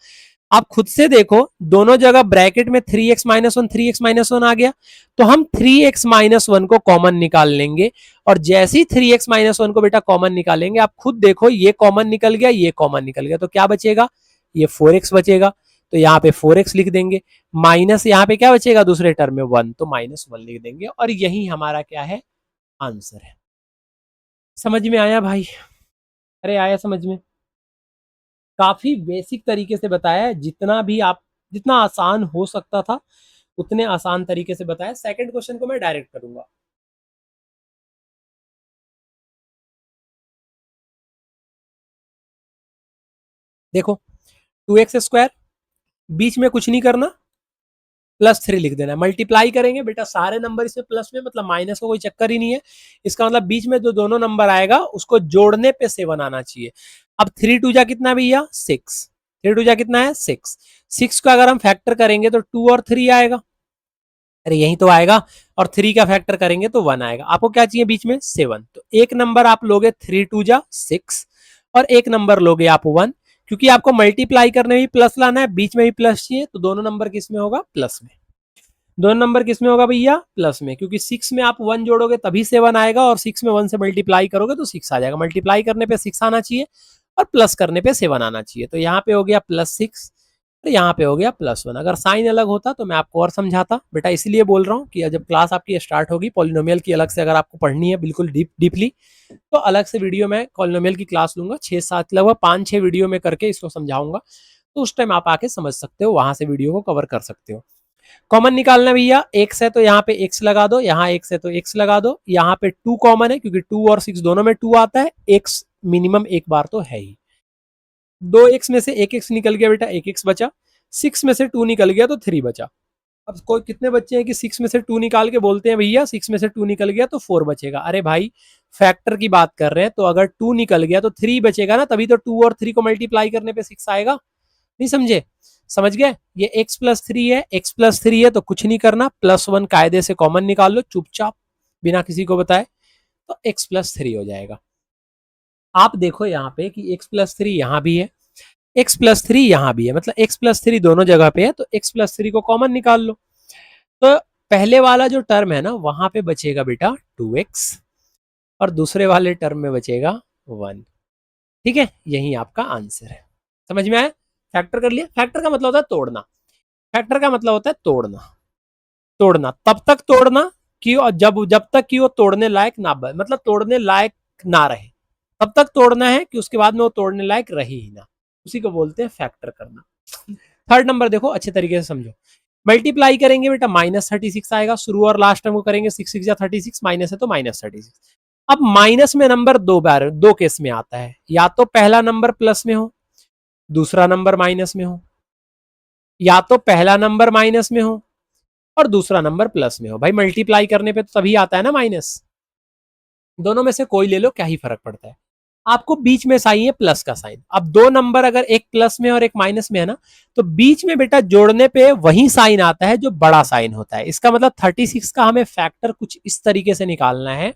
आप खुद से देखो, दोनों जगह ब्रैकेट में 3x माइनस 1 3x माइनस 1 आ गया, तो हम 3x माइनस 1 को कॉमन निकाल लेंगे। और जैसे ही 3x माइनस 1 को बेटा कॉमन निकालेंगे, आप खुद देखो, ये कॉमन निकल गया, ये कॉमन निकल गया, तो क्या बचेगा, ये 4x बचेगा। तो यहाँ पे 4x लिख देंगे, माइनस यहाँ पे क्या बचेगा दूसरे टर्म में 1, तो -1 लिख देंगे। और यही हमारा क्या है, आंसर है। समझ में आया भाई, अरे आया समझ में। काफी बेसिक तरीके से बताया है, जितना भी आप, जितना आसान हो सकता था उतने आसान तरीके से बताया। सेकंड क्वेश्चन को मैं डायरेक्ट करूंगा। देखो 2x², बीच में कुछ नहीं करना, +3 लिख देना। मल्टीप्लाई करेंगे बेटा, सारे नंबर इसमें प्लस में, मतलब माइनस का कोई चक्कर ही नहीं है। इसका मतलब बीच में जो दोनों नंबर आएगा उसको जोड़ने पे 7 आना चाहिए। अब 3 2 जा कितना भैया 6, 3 2 जा कितना है 6, 6 को अगर हम फैक्टर करेंगे तो 2 और 3 आएगा, अरे यही तो आएगा। और 3 का फैक्टर करेंगे तो 1 आएगा। आपको क्या चाहिए बीच में 7, तो एक नंबर आप लोगे 3 2 जा 6 और एक नंबर लोगे आप 1। क्योंकि आपको मल्टीप्लाई करने में भी प्लस लाना है, बीच में भी प्लस चाहिए, तो दोनों नंबर किस में होगा, प्लस में। दोनों नंबर किस में होगा भैया, प्लस में, क्योंकि 6 में आप 1 जोड़ोगे तभी 7 आएगा, और 6 में 1 से मल्टीप्लाई करोगे तो 6 आ जाएगा। मल्टीप्लाई करने पे 6 आना चाहिए और प्लस करने पे 7 आना चाहिए। तो यहाँ पे हो गया +6 और यहाँ पे हो गया +1। अगर साइन अलग होता तो मैं आपको और समझाता बेटा, इसलिए बोल रहा हूँ कि जब क्लास आपकी स्टार्ट होगी पॉलिनोमियल की, अलग से अगर आपको पढ़नी है बिल्कुल डीपली, तो अलग से वीडियो में पॉलिनोमियल की क्लास लूंगा, 6-7 लगभग 5-6 वीडियो में करके इसको समझाऊंगा। तो उस टाइम आप आके समझ सकते हो, वहां से वीडियो को कवर कर सकते हो। कॉमन निकालना भैया, x है तो यहाँ पे x लगा दो, यहाँ x है तो x लगा दो, यहाँ पे 2 कॉमन है क्योंकि 2 और 6 दोनों में 2 आता है, x मिनिमम एक बार तो है ही। 2x में से एक x निकल गया बेटा, एक x बचा। 6 में से 2 निकल गया तो 3 बचा। अब कोई कितने बच्चे हैं कि 6 में से 2 निकाल के बोलते हैं भैया 6 में से 2 निकल गया तो 4 बचेगा। अरे भाई फैक्टर की बात कर रहे हैं, तो अगर 2 निकल गया तो 3 बचेगा ना, तभी तो 2 और 3 को मल्टीप्लाई करने पे 6 आएगा। नहीं समझे, समझ गए। ये x+3 है, x+3 है तो कुछ नहीं करना, +1 कायदे से कॉमन निकाल लो चुपचाप बिना किसी को बताए, तो x+3 हो जाएगा। आप देखो यहाँ पे कि x+3 यहाँ भी है, x+3 यहाँ भी है, मतलब x+3 दोनों जगह पे है, तो x+3 को कॉमन निकाल लो। तो पहले वाला जो टर्म है ना, वहां पे बचेगा बेटा 2x और दूसरे वाले टर्म में बचेगा 1। ठीक है, यही आपका आंसर है। समझ में आया? फैक्टर कर लिया। फैक्टर का मतलब होता है तोड़ना। फैक्टर का मतलब होता है तोड़ना। तोड़ना तब तक तोड़ना कि जब तक कि वो तोड़ने लायक ना मतलब तोड़ने लायक ना रहे, तब तक तोड़ना है कि उसके बाद में वो तोड़ने लायक रही ही ना, उसी को बोलते हैं फैक्टर करना। थर्ड नंबर देखो, अच्छे तरीके से समझो। मल्टीप्लाई करेंगे बेटा -36 आएगा, शुरू और लास्ट टर्म को करेंगे 6 6 36, माइनस है तो -36। अब माइनस में नंबर दो बार, दो केस में आता है, या तो पहला नंबर प्लस में हो, दूसरा नंबर माइनस में हो, या तो पहला नंबर माइनस में हो और दूसरा नंबर प्लस में हो। भाई मल्टीप्लाई करने पे तो तभी आता है ना माइनस। दोनों में से कोई ले लो, क्या ही फर्क पड़ता है। आपको बीच में साइन है प्लस का साइन। अब दो नंबर अगर एक प्लस में और एक माइनस में है ना, तो बीच में बेटा जोड़ने पे वही साइन आता है जो बड़ा साइन होता है। इसका मतलब 36 का हमें फैक्टर कुछ इस तरीके से निकालना है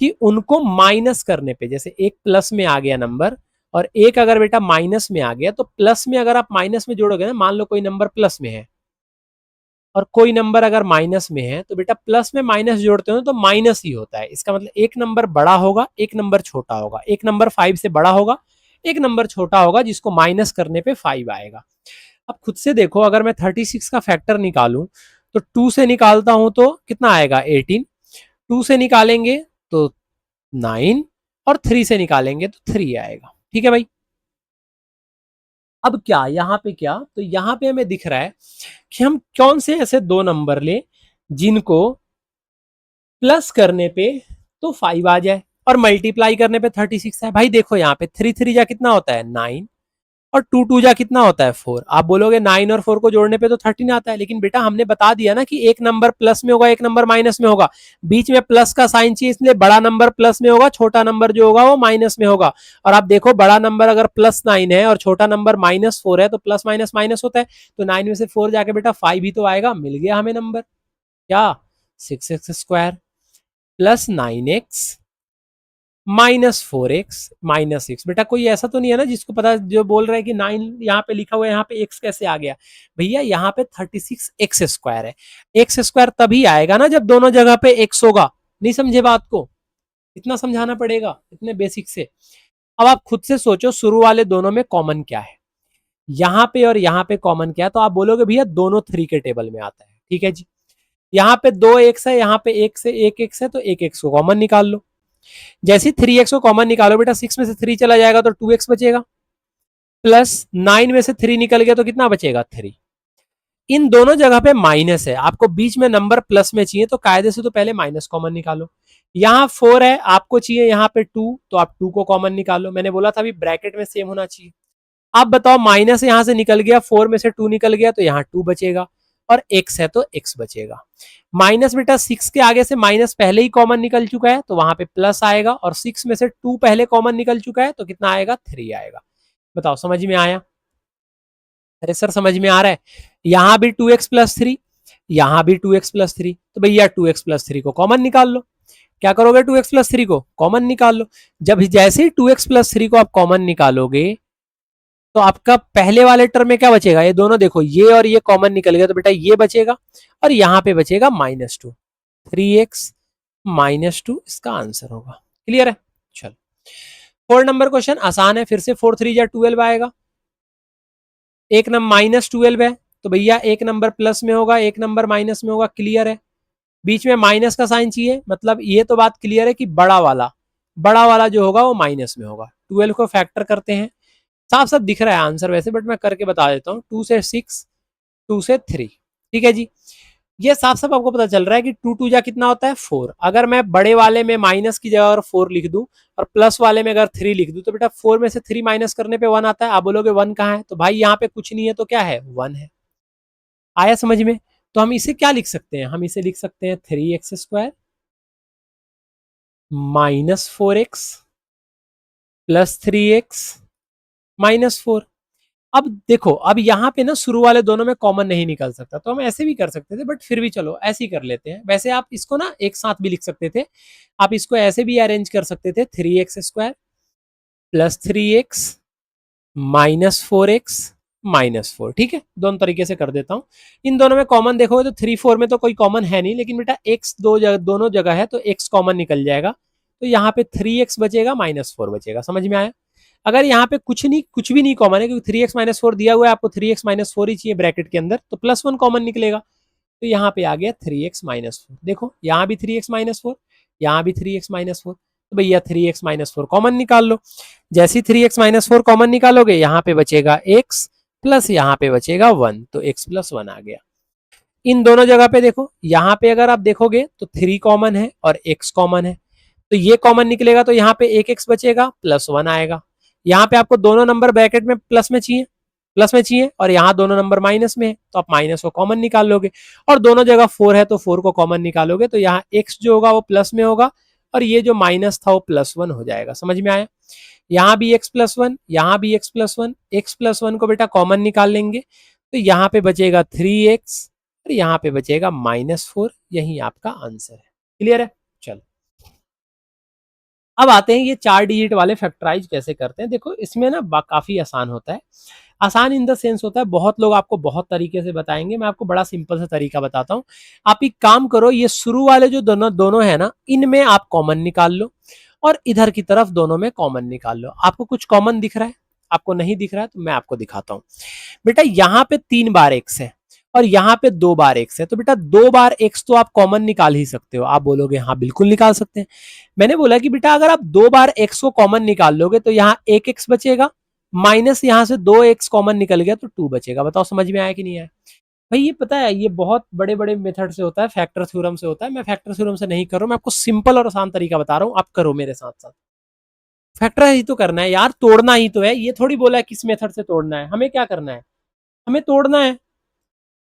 कि उनको माइनस करने पे, जैसे एक प्लस में आ गया नंबर और एक अगर बेटा माइनस में आ गया, तो प्लस में अगर आप माइनस में जोड़ोगे ना, मान लो कोई नंबर प्लस में है और कोई नंबर अगर माइनस में है, तो बेटा प्लस में माइनस जोड़ते हो तो माइनस ही होता है। इसका मतलब एक नंबर बड़ा होगा, एक नंबर छोटा होगा, एक नंबर 5 से बड़ा होगा, एक नंबर छोटा होगा, जिसको माइनस करने पे 5 आएगा। अब खुद से देखो, अगर मैं 36 का फैक्टर निकालूं तो 2 से निकालता हूं तो कितना आएगा 18, 2 से निकालेंगे तो 9 और 3 से निकालेंगे तो 3 आएगा। ठीक है भाई। अब क्या यहाँ पे, क्या तो यहाँ पे हमें दिख रहा है कि हम कौन से ऐसे दो नंबर ले जिनको प्लस करने पे तो 5 आ जाए और मल्टीप्लाई करने पे 36 है। भाई देखो यहाँ पे 3 3 जा कितना होता है 9 और 2 2 जा कितना होता है 4। आप बोलोगे 9 और 4 को जोड़ने पे तो 13 आता है, लेकिन बेटा हमने बता दिया ना कि एक नंबर प्लस में होगा, एक नंबर माइनस में होगा, बीच में प्लस का साइन चाहिए, इसलिए बड़ा नंबर प्लस में होगा, छोटा नंबर जो होगा वो माइनस में होगा। और आप देखो बड़ा नंबर अगर +9 है और छोटा नंबर -4 है तो प्लस माइनस माइनस होता है, तो 9 में से 4 जाके बेटा 5 ही तो आएगा। मिल गया हमें नंबर, क्या 6x² प्लस 9x -4x -6। बेटा कोई ऐसा तो नहीं है ना जिसको पता, जो बोल रहा है कि 9 यहाँ पे लिखा हुआ है, यहाँ पे x कैसे आ गया? भैया यहाँ पे 36x² है। x² तभी आएगा ना जब दोनों जगह पे x होगा। नहीं समझे बात को? इतना समझाना पड़ेगा, इतने बेसिक से। अब आप खुद से सोचो, शुरू वाले दोनों में कॉमन क्या है? यहाँ पे और यहाँ पे कॉमन क्या है? तो आप बोलोगे भैया दोनों 3 के टेबल में आता है। ठीक है जी। यहाँ पे 2x है, यहाँ पे 1 से 1x है, तो 1x को कॉमन निकाल लो। जैसे 3x को कॉमन निकालो बेटा, 6 में से 3 चला जाएगा तो 2x बचेगा, प्लस 9 में से 3 निकल गया तो कितना बचेगा 3। इन दोनों जगह पे माइनस है, आपको बीच में नंबर प्लस में चाहिए तो कायदे से तो पहले माइनस कॉमन निकालो। यहाँ 4 है, आपको चाहिए यहाँ पे 2, तो आप 2 को कॉमन निकालो। मैंने बोला था अभी ब्रैकेट में सेम होना चाहिए। आप बताओ, माइनस यहां से निकल गया, 4 में से 2 निकल गया तो यहाँ 2 बचेगा, और x है तो x बचेगा। माइनस बेटा 6 के आगे से माइनस पहले ही कॉमन निकल चुका है तो वहां पे प्लस आएगा, और 6 में से 2 पहले कॉमन निकल चुका है तो कितना आएगा 3 आएगा। बताओ समझ में आया? अरे सर समझ में आ रहा है। यहां भी 2x प्लस 3, यहां भी 2x प्लस 3, तो भैया 2x प्लस 3 को कॉमन निकाल लो। क्या करोगे? 2x प्लस 3 को कॉमन निकाल लो। जब जैसे ही 2x प्लस 3 को आप कॉमन निकालोगे तो आपका पहले वाले टर्म में क्या बचेगा? ये दोनों देखो, ये और ये कॉमन निकल गया तो बेटा ये बचेगा, और यहां पे बचेगा -2, 3x -2 इसका आंसर होगा। क्लियर है? चलो 4 नंबर क्वेश्चन आसान है, फिर से 4 3 जा 12 आएगा। एक नंबर -12 है तो भैया एक नंबर प्लस में होगा, एक नंबर माइनस में होगा। क्लियर है? बीच में माइनस का साइन चाहिए, मतलब ये तो बात क्लियर है कि बड़ा वाला जो होगा वो माइनस में होगा। 12 को फैक्टर करते हैं, साफ साफ दिख रहा है आंसर वैसे, बट मैं करके बता देता हूँ। 2 से 6, 2 से 3। ठीक है जी। ये साफ साफ आपको पता चल रहा है कि 2 2 जा कितना होता है 4। अगर मैं बड़े वाले में माइनस की जगह 4 लिख दूं और प्लस वाले में अगर 3 लिख दूं तो बेटा 4 में से 3 माइनस करने पे 1 आता है। आप बोलोगे 1 कहाँ है? तो भाई यहाँ पे कुछ नहीं है तो क्या है? 1 है। आया समझ में? तो हम इसे क्या लिख सकते हैं? हम इसे लिख सकते हैं 3x² -4x प्लस 3x -4। अब देखो, अब यहाँ पे ना शुरू वाले दोनों में कॉमन नहीं निकल सकता, तो हम ऐसे भी कर सकते थे, बट फिर भी चलो ऐसे ही कर लेते हैं। वैसे आप इसको ना एक साथ भी लिख सकते थे, आप इसको ऐसे भी अरेंज कर सकते थे, 3x² प्लस 3x -4x -4। ठीक है, दोनों तरीके से कर देता हूँ। इन दोनों में कॉमन देखोगे तो 3 4 में तो कोई कॉमन है नहीं, लेकिन बेटा x दोनों जगह है तो x कॉमन निकल जाएगा, तो यहाँ पे 3x बचेगा, -4 बचेगा। समझ में आया? अगर यहाँ पे कुछ भी नहीं कॉमन है, क्योंकि 3x - 4 दिया हुआ है, आपको 3x - 4 ही चाहिए ब्रैकेट के अंदर, तो +1 कॉमन निकलेगा। तो यहाँ पे आ गया 3x - 4। देखो यहाँ भी 3x - 4, यहाँ भी 3x - 4, तो भैया 3x - 4 कॉमन निकाल लो। जैसे ही 3x - 4 कॉमन निकालोगे, यहाँ पे बचेगा x प्लस यहाँ पे बचेगा 1, तो x + 1 आ गया। इन दोनों जगह पे देखो, यहाँ पे अगर आप देखोगे तो 3 कॉमन है और x कॉमन है, तो ये कॉमन निकलेगा, तो यहाँ पे एक x बचेगा, +1 आएगा। यहाँ पे आपको दोनों नंबर ब्रैकेट में प्लस में चाहिए, और यहाँ दोनों नंबर माइनस में है, तो आप माइनस को कॉमन निकाल लोगे, और दोनों जगह 4 है तो 4 को कॉमन निकालोगे, तो यहाँ x जो होगा वो प्लस में होगा, और ये जो माइनस था वो +1 हो जाएगा। समझ में आया? यहाँ भी x + 1, यहाँ भी x + 1, x + 1 को बेटा कॉमन निकाल लेंगे, तो यहाँ पे बचेगा 3x और यहाँ पे बचेगा -4। यही आपका आंसर है। क्लियर है? चलो, अब आते हैं ये 4 डिजिट वाले फैक्टराइज कैसे करते हैं। देखो इसमें ना काफी आसान होता है। आसान इन द सेंस होता है, बहुत लोग आपको बहुत तरीके से बताएंगे, मैं आपको बड़ा सिंपल सा तरीका बताता हूँ। आप एक काम करो, ये शुरू वाले जो दोनों दोनों है ना, इनमें आप कॉमन निकाल लो, और इधर की तरफ दोनों में कॉमन निकाल लो। आपको कुछ कॉमन दिख रहा है? आपको नहीं दिख रहा है तो मैं आपको दिखाता हूँ। बेटा यहाँ पे 3 बार x है और यहाँ पे 2 बार x है, तो बेटा 2 बार x तो आप कॉमन निकाल ही सकते हो। आप बोलोगे हाँ बिल्कुल निकाल सकते हैं। मैंने बोला कि बेटा अगर आप 2 बार x को कॉमन निकाल लोगे तो यहाँ 1x बचेगा, माइनस यहाँ से 2x कॉमन निकल गया तो 2 बचेगा। बताओ समझ में आया कि नहीं आया? भाई ये पता है, ये बहुत बड़े बड़े मेथड से होता है, फैक्टर थ्योरम से होता है। मैं फैक्टर थ्योरम से नहीं कर रहा हूँ, मैं आपको सिंपल और आसान तरीका बता रहा हूँ, आप करो मेरे साथ साथ। फैक्टर ही तो करना है यार, तोड़ना ही तो है। ये थोड़ी बोला है किस मेथड से तोड़ना है, हमें क्या करना है, हमें तोड़ना है।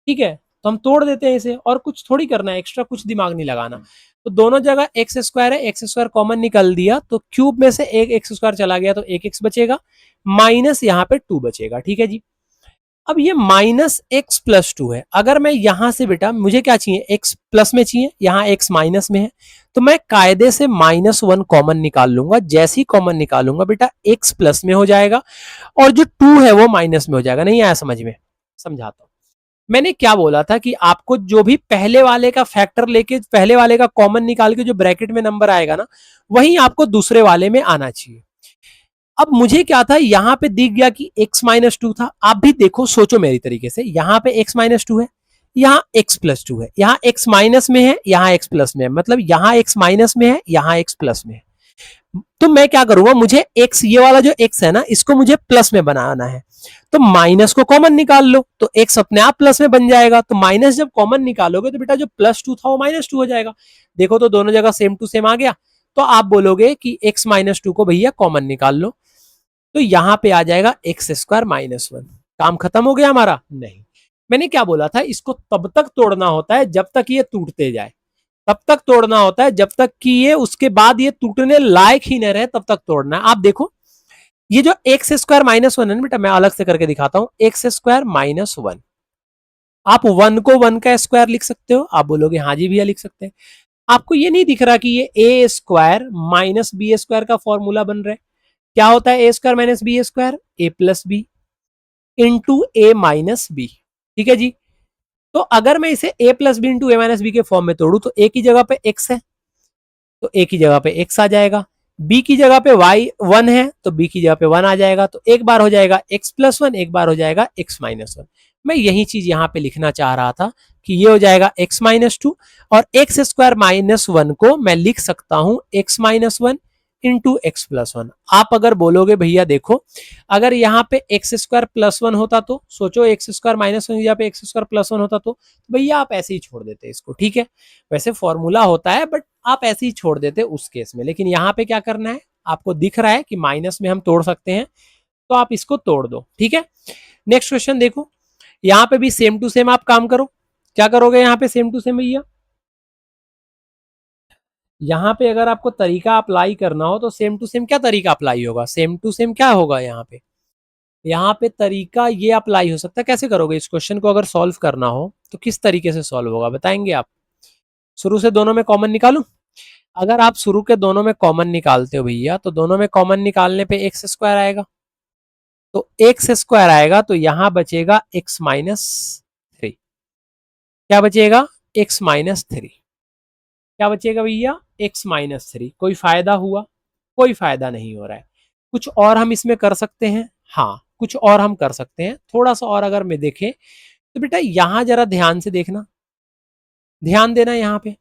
ठीक है, तो हम तोड़ देते हैं इसे, और कुछ थोड़ी करना है, एक्स्ट्रा कुछ दिमाग नहीं लगाना। तो दोनों जगह x² है, x² कॉमन निकल दिया, तो क्यूब में से एक x² चला गया तो एक x बचेगा, माइनस यहाँ पे 2 बचेगा। ठीक है जी। अब ये -x + 2 है। अगर मैं यहां से बेटा, मुझे क्या चाहिए, x प्लस में चाहिए, यहाँ x माइनस में है, तो मैं कायदे से -1 कॉमन निकाल लूंगा। जैसे ही कॉमन निकालूंगा बेटा, x प्लस में हो जाएगा और जो 2 है वो माइनस में हो जाएगा। नहीं आया समझ में? समझाता हूं। मैंने क्या बोला था कि आपको जो भी पहले वाले का फैक्टर लेके, पहले वाले का कॉमन निकाल के जो ब्रैकेट में नंबर आएगा ना, वही आपको दूसरे वाले में आना चाहिए। अब मुझे क्या था, यहां पे दिख गया कि x - 2 था। आप भी देखो, सोचो मेरी तरीके से, यहां पे x - 2 है, यहाँ x + 2 है, यहाँ x माइनस में है, यहाँ x प्लस में है, मतलब यहाँ x माइनस में है, यहाँ x प्लस में है। तो मैं क्या करूंगा, मुझे x, ये वाला जो x है ना, इसको मुझे प्लस में बनाना है, तो माइनस को कॉमन निकाल लो, तो x अपने आप प्लस में बन जाएगा। तो माइनस जब कॉमन निकालोगे तो बेटा जो +2 था वो -2 हो जाएगा। देखो तो दोनों जगह सेम टू सेम आ गया। तो आप बोलोगे कि x - 2 को भैया कॉमन निकाल लो, तो यहां पे आ जाएगा x² - 1। काम खत्म हो गया हमारा? नहीं, मैंने क्या बोला था, इसको तब तक तोड़ना होता है जब तक ये टूटते जाए, तब तक तोड़ना होता है जब तक कि ये, उसके बाद ये टूटने लायक ही न रहे, तब तक तोड़ना है। आप देखो, ये जो x² - 1 है ना बेटा, मैं अलग से करके दिखाता हूं, x² - 1, आप 1 को 1 का स्क्वायर लिख सकते हो। आप बोलोगे हाँ जी भैया लिख सकते हैं। आपको ये नहीं दिख रहा कि ये a² - b² का फॉर्मूला बन रहा है? क्या होता है a² - b²? a + b into a - b। ठीक है जी। तो अगर मैं इसे a + b into a - b के फॉर्म में तोड़ू, तो a की जगह पे x है तो a की जगह पे x आ जाएगा, b की जगह पे y 1 है तो b की जगह पे 1 आ जाएगा। तो एक बार हो जाएगा x + 1, एक बार हो जाएगा x - 1। मैं यही चीज यहाँ पे लिखना चाह रहा था कि ये हो जाएगा x - 2, और x² - 1 को मैं लिख सकता हूं x - 1 इंटू x + 1। आप अगर बोलोगे भैया देखो, अगर यहाँ पे x² + 1 होता, तो सोचो x² - 1 की जगह पे x² + 1 होता, तो भैया आप ऐसे ही छोड़ देते इसको। ठीक है, वैसे फॉर्मूला होता है, बट आप ऐसे ही छोड़ देते उस केस में। लेकिन यहाँ पे क्या करना है, आपको दिख रहा है कि माइनस में हम तोड़ सकते हैं, तो आप इसको तोड़ दो। ठीक है, नेक्स्ट क्वेश्चन देखो, यहाँ पे भी सेम टू सेम आप काम करो। क्या करोगे यहाँ पे सेम टू सेम भैया? यहाँ पे अगर आपको तरीका अप्लाई करना हो तो सेम टू सेम क्या तरीका अप्लाई होगा? सेम टू सेम क्या होगा यहाँ पे? यहाँ पे तरीका ये अप्लाई हो सकता है। कैसे करोगे इस क्वेश्चन को? अगर सॉल्व करना हो तो किस तरीके से सॉल्व होगा बताएंगे आप? शुरू से दोनों में कॉमन निकालूं? अगर आप शुरू के दोनों में कॉमन निकालते हो भैया, तो दोनों में कॉमन निकालने पे x² आएगा, तो x² आएगा, तो यहां बचेगा x - 3। क्या बचेगा? x - 3। क्या बचेगा भैया? x माइनस 3, कोई फायदा हुआ? कोई फायदा नहीं हो रहा है। कुछ और हम इसमें कर सकते हैं? हाँ, कुछ और हम कर सकते हैं। थोड़ा सा और अगर मैं देखें तो बेटा यहां जरा ध्यान से देखना, ध्यान देना यहाँ पे।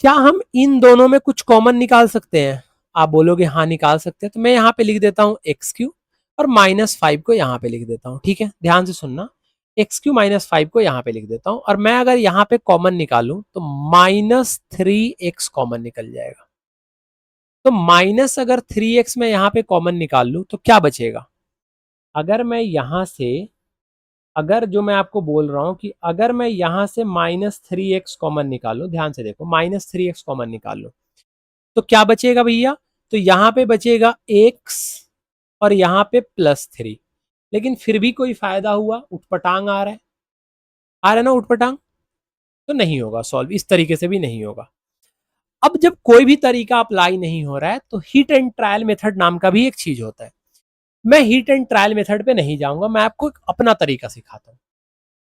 क्या हम इन दोनों में कुछ कॉमन निकाल सकते हैं? आप बोलोगे हाँ निकाल सकते हैं, तो मैं यहाँ पे लिख देता हूँ एक्स क्यू और -5 को यहाँ पे लिख देता हूँ। ठीक है, ध्यान से सुनना, एक्स क्यू -5 को यहाँ पे लिख देता हूँ और मैं अगर यहाँ पे कॉमन निकालूं तो -3x कॉमन निकल जाएगा। तो माइनस अगर 3x में यहाँ पे कॉमन निकाल लूं तो क्या बचेगा? अगर मैं यहाँ से, अगर जो मैं आपको बोल रहा हूं कि अगर मैं यहां से -3x कॉमन निकालूं, ध्यान से देखो, -3x कॉमन निकाल लो तो क्या बचेगा भैया? तो यहां पे बचेगा x और यहां पे +3, लेकिन फिर भी कोई फायदा हुआ? उठपटांग आ रहा है, आ रहा है ना उठपटांग? तो नहीं होगा सॉल्व, इस तरीके से भी नहीं होगा। अब जब कोई भी तरीका अप्लाई नहीं हो रहा है तो हिट एंड ट्रायल मेथड नाम का भी एक चीज होता है। मैं हिट एंड ट्रायल मेथड पे नहीं जाऊंगा, मैं आपको एक अपना तरीका सिखाता हूं।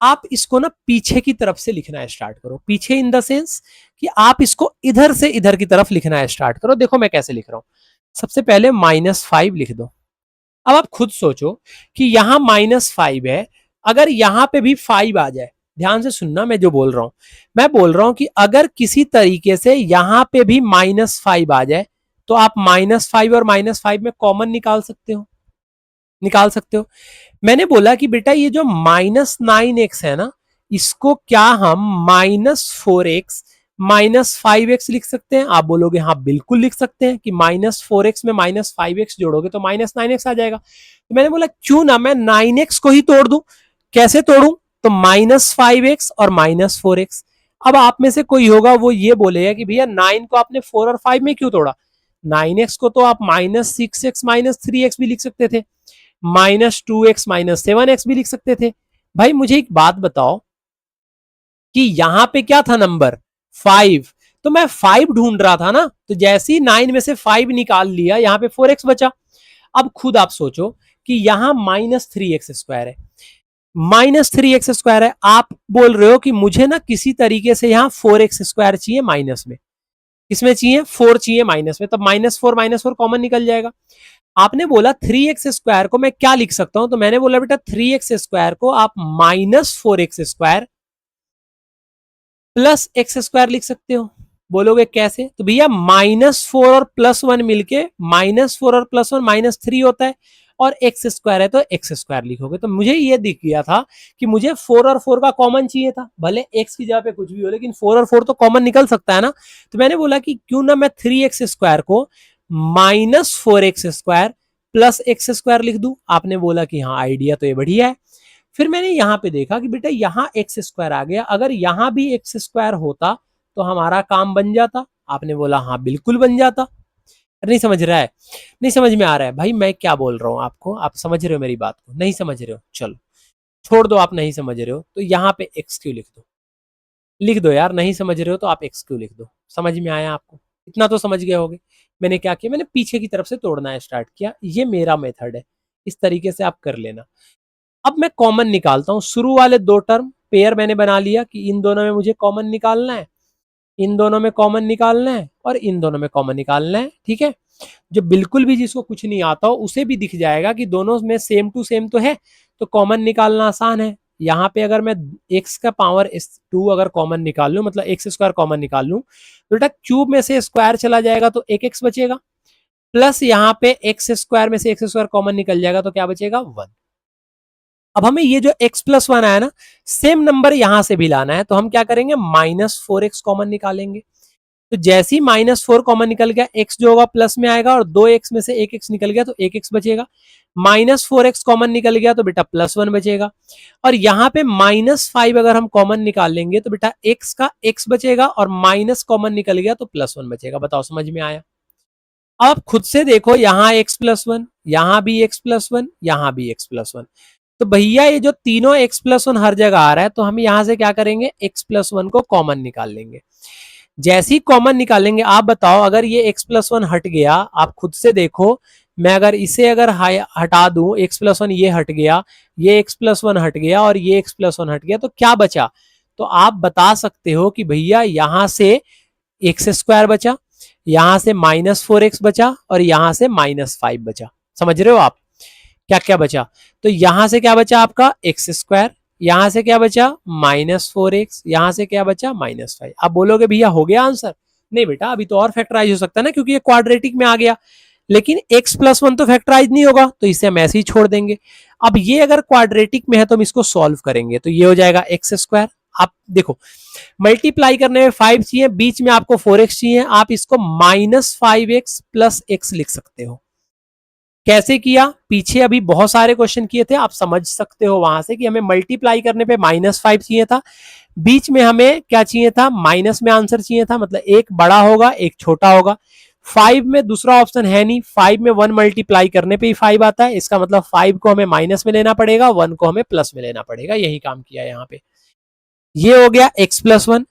आप इसको ना पीछे की तरफ से लिखना स्टार्ट करो, पीछे इन द सेंस कि आप इसको इधर से इधर की तरफ लिखना स्टार्ट करो। देखो मैं कैसे लिख रहा हूं। सबसे पहले -5 लिख दो। अब आप खुद सोचो कि यहां -5 है, अगर यहां पे भी 5 आ जाए, ध्यान से सुनना मैं जो बोल रहा हूं, मैं बोल रहा हूं कि अगर किसी तरीके से यहां पे भी -5 आ जाए तो आप -5 और -5 में कॉमन निकाल सकते हो, निकाल सकते हो। मैंने बोला कि बेटा ये जो -9x है ना, इसको क्या हम -4x -5x लिख सकते हैं? आप बोलोगे हाँ बिल्कुल लिख सकते हैं, कि -4x में -5x जोड़ोगे तो -9x आ जाएगा। तो मैंने बोला क्यों ना मैं 9x को ही तोड़ दूं। कैसे तोड़ूं? तो -5x और -4x। अब आप में से कोई होगा वो ये बोलेगा कि भैया 9 को आपने 4 और 5 में क्यों तोड़ा? 9x को तो आप -6x -3x भी लिख सकते थे, -2x -7x भी लिख सकते थे। भाई मुझे एक बात बताओ कि यहां पे क्या था नंबर? 5, तो मैं 5 ढूंढ रहा था ना, तो जैसे ही 9 में से 5 निकाल लिया, यहां पे 4x बचा। अब खुद आप सोचो कि यहां -3x² है, -3x² है, आप बोल रहे हो कि मुझे ना किसी तरीके से यहां 4x² चाहिए माइनस में। किसमें चाहिए? 4 चाहिए माइनस में, तब -4 -4 कॉमन निकल जाएगा। आपने बोला 3x² को मैं क्या लिख सकता हूं? तो मैंने बोला बेटा 3x² को आप -4x² प्लस x² लिख सकते हो। बोलोगे कैसे? तो भैया -4 और +1 मिलके -4 और +1 -3 होता है, और x² है तो x² लिखोगे। तो मुझे ये दिख गया था कि मुझे 4 और 4 का कॉमन चाहिए था, भले x की जगह पे कुछ भी हो, लेकिन 4 और 4 तो कॉमन निकल सकता है ना। तो मैंने बोला कि क्यों ना मैं 3x² को -4x² प्लस x² लिख दूं। आपने बोला कि हाँ आइडिया तो ये बढ़िया है। फिर मैंने यहां पे देखा कि बेटा यहां x² आ गया, अगर यहां भी x² होता तो हमारा काम बन जाता। आपने बोला हाँ बिल्कुल बन जाता। नहीं समझ रहा है? नहीं समझ में आ रहा है? भाई मैं क्या बोल रहा हूं आपको, आप समझ रहे हो मेरी बात को? नहीं समझ रहे हो? चलो छोड़ दो, आप नहीं समझ रहे हो तो यहाँ पे xq लिख दो, लिख दो यार। नहीं समझ रहे हो तो आप xq लिख दो। समझ में आया आपको? इतना तो समझ गए होगे। मैंने क्या किया, मैंने पीछे की तरफ से तोड़ना स्टार्ट किया। ये मेरा मेथड है, इस तरीके से आप कर लेना। अब मैं कॉमन निकालता हूं। शुरू वाले 2 टर्म पेयर मैंने बना लिया कि इन दोनों में मुझे कॉमन निकालना है, इन दोनों में कॉमन निकालना है और इन दोनों में कॉमन निकालना है। ठीक है, जो बिल्कुल भी जिसको कुछ नहीं आता हो उसे भी दिख जाएगा कि दोनों में सेम टू सेम तो है, तो कॉमन निकालना आसान है। यहाँ पे अगर मैं x का पावर 2 अगर कॉमन निकाल लूं, मतलब x² कॉमन निकाल लूं, तो बेटा क्यूब में से स्क्वायर चला जाएगा तो एक x बचेगा, प्लस यहाँ पे x² में से x² कॉमन निकल जाएगा तो क्या बचेगा? 1। अब हमें ये जो x+1 आया ना, सेम नंबर यहां से भी लाना है, तो हम क्या करेंगे? -4x कॉमन निकालेंगे। तो जैसे ही -4 कॉमन निकल गया, x जो होगा प्लस में आएगा और 2x में से 1x निकल गया तो 1x बचेगा। -4x कॉमन निकल गया तो बेटा +1 बचेगा, और यहाँ पे -5 अगर हम कॉमन निकाल लेंगे तो बेटा x का x बचेगा, और माइनस कॉमन निकल गया तो +1 बचेगा। बताओ समझ में आया? अब खुद से देखो, यहाँ x+1, यहाँ भी x+1, यहाँ भी x+1, तो भैया ये जो तीनों x+1 हर जगह आ रहा है, तो हम यहां से क्या करेंगे? x+1 को कॉमन निकाल लेंगे। जैसे ही कॉमन निकालेंगे, आप बताओ अगर ये x+1 हट गया, आप खुद से देखो, मैं अगर इसे अगर हटा दूं, x+1 ये हट गया, ये x+1 हट गया और ये x+1 हट गया, तो क्या बचा? तो आप बता सकते हो कि भैया यहां से एक्स स्क्वायर बचा, यहां से -4x बचा और यहां से -5 बचा। समझ रहे हो आप क्या क्या बचा? तो यहां से क्या बचा आपका एक्स स्क्वायर, यहां से क्या बचा -4x, यहां से क्या बचा -5। आप बोलोगे भैया हो गया आंसर? नहीं बेटा, अभी तो और फैक्टराइज हो सकता है ना, क्योंकि ये क्वाड्रेटिक में आ गया। लेकिन x+1 तो फैक्टराइज नहीं होगा, तो इसे हम ऐसे ही छोड़ देंगे। अब ये अगर क्वाड्रेटिक में है तो हम इसको सॉल्व करेंगे, तो ये हो जाएगा एक्स स्क्वायर। आप देखो मल्टीप्लाई करने में 5 चाहिए, बीच में आपको 4x चाहिए, आप इसको -5x + x लिख सकते हो। कैसे किया? पीछे अभी बहुत सारे क्वेश्चन किए थे, आप समझ सकते हो वहां से कि हमें मल्टीप्लाई करने पे -5 चाहिए था, बीच में हमें क्या चाहिए था, माइनस में आंसर चाहिए था, मतलब एक बड़ा होगा एक छोटा होगा। 5 में दूसरा ऑप्शन है नहीं, 5 में 1 मल्टीप्लाई करने पे ही 5 आता है, इसका मतलब 5 को हमें माइनस में लेना पड़ेगा, 1 को हमें प्लस में लेना पड़ेगा। यही काम किया यहाँ पे। ये हो गया x+1।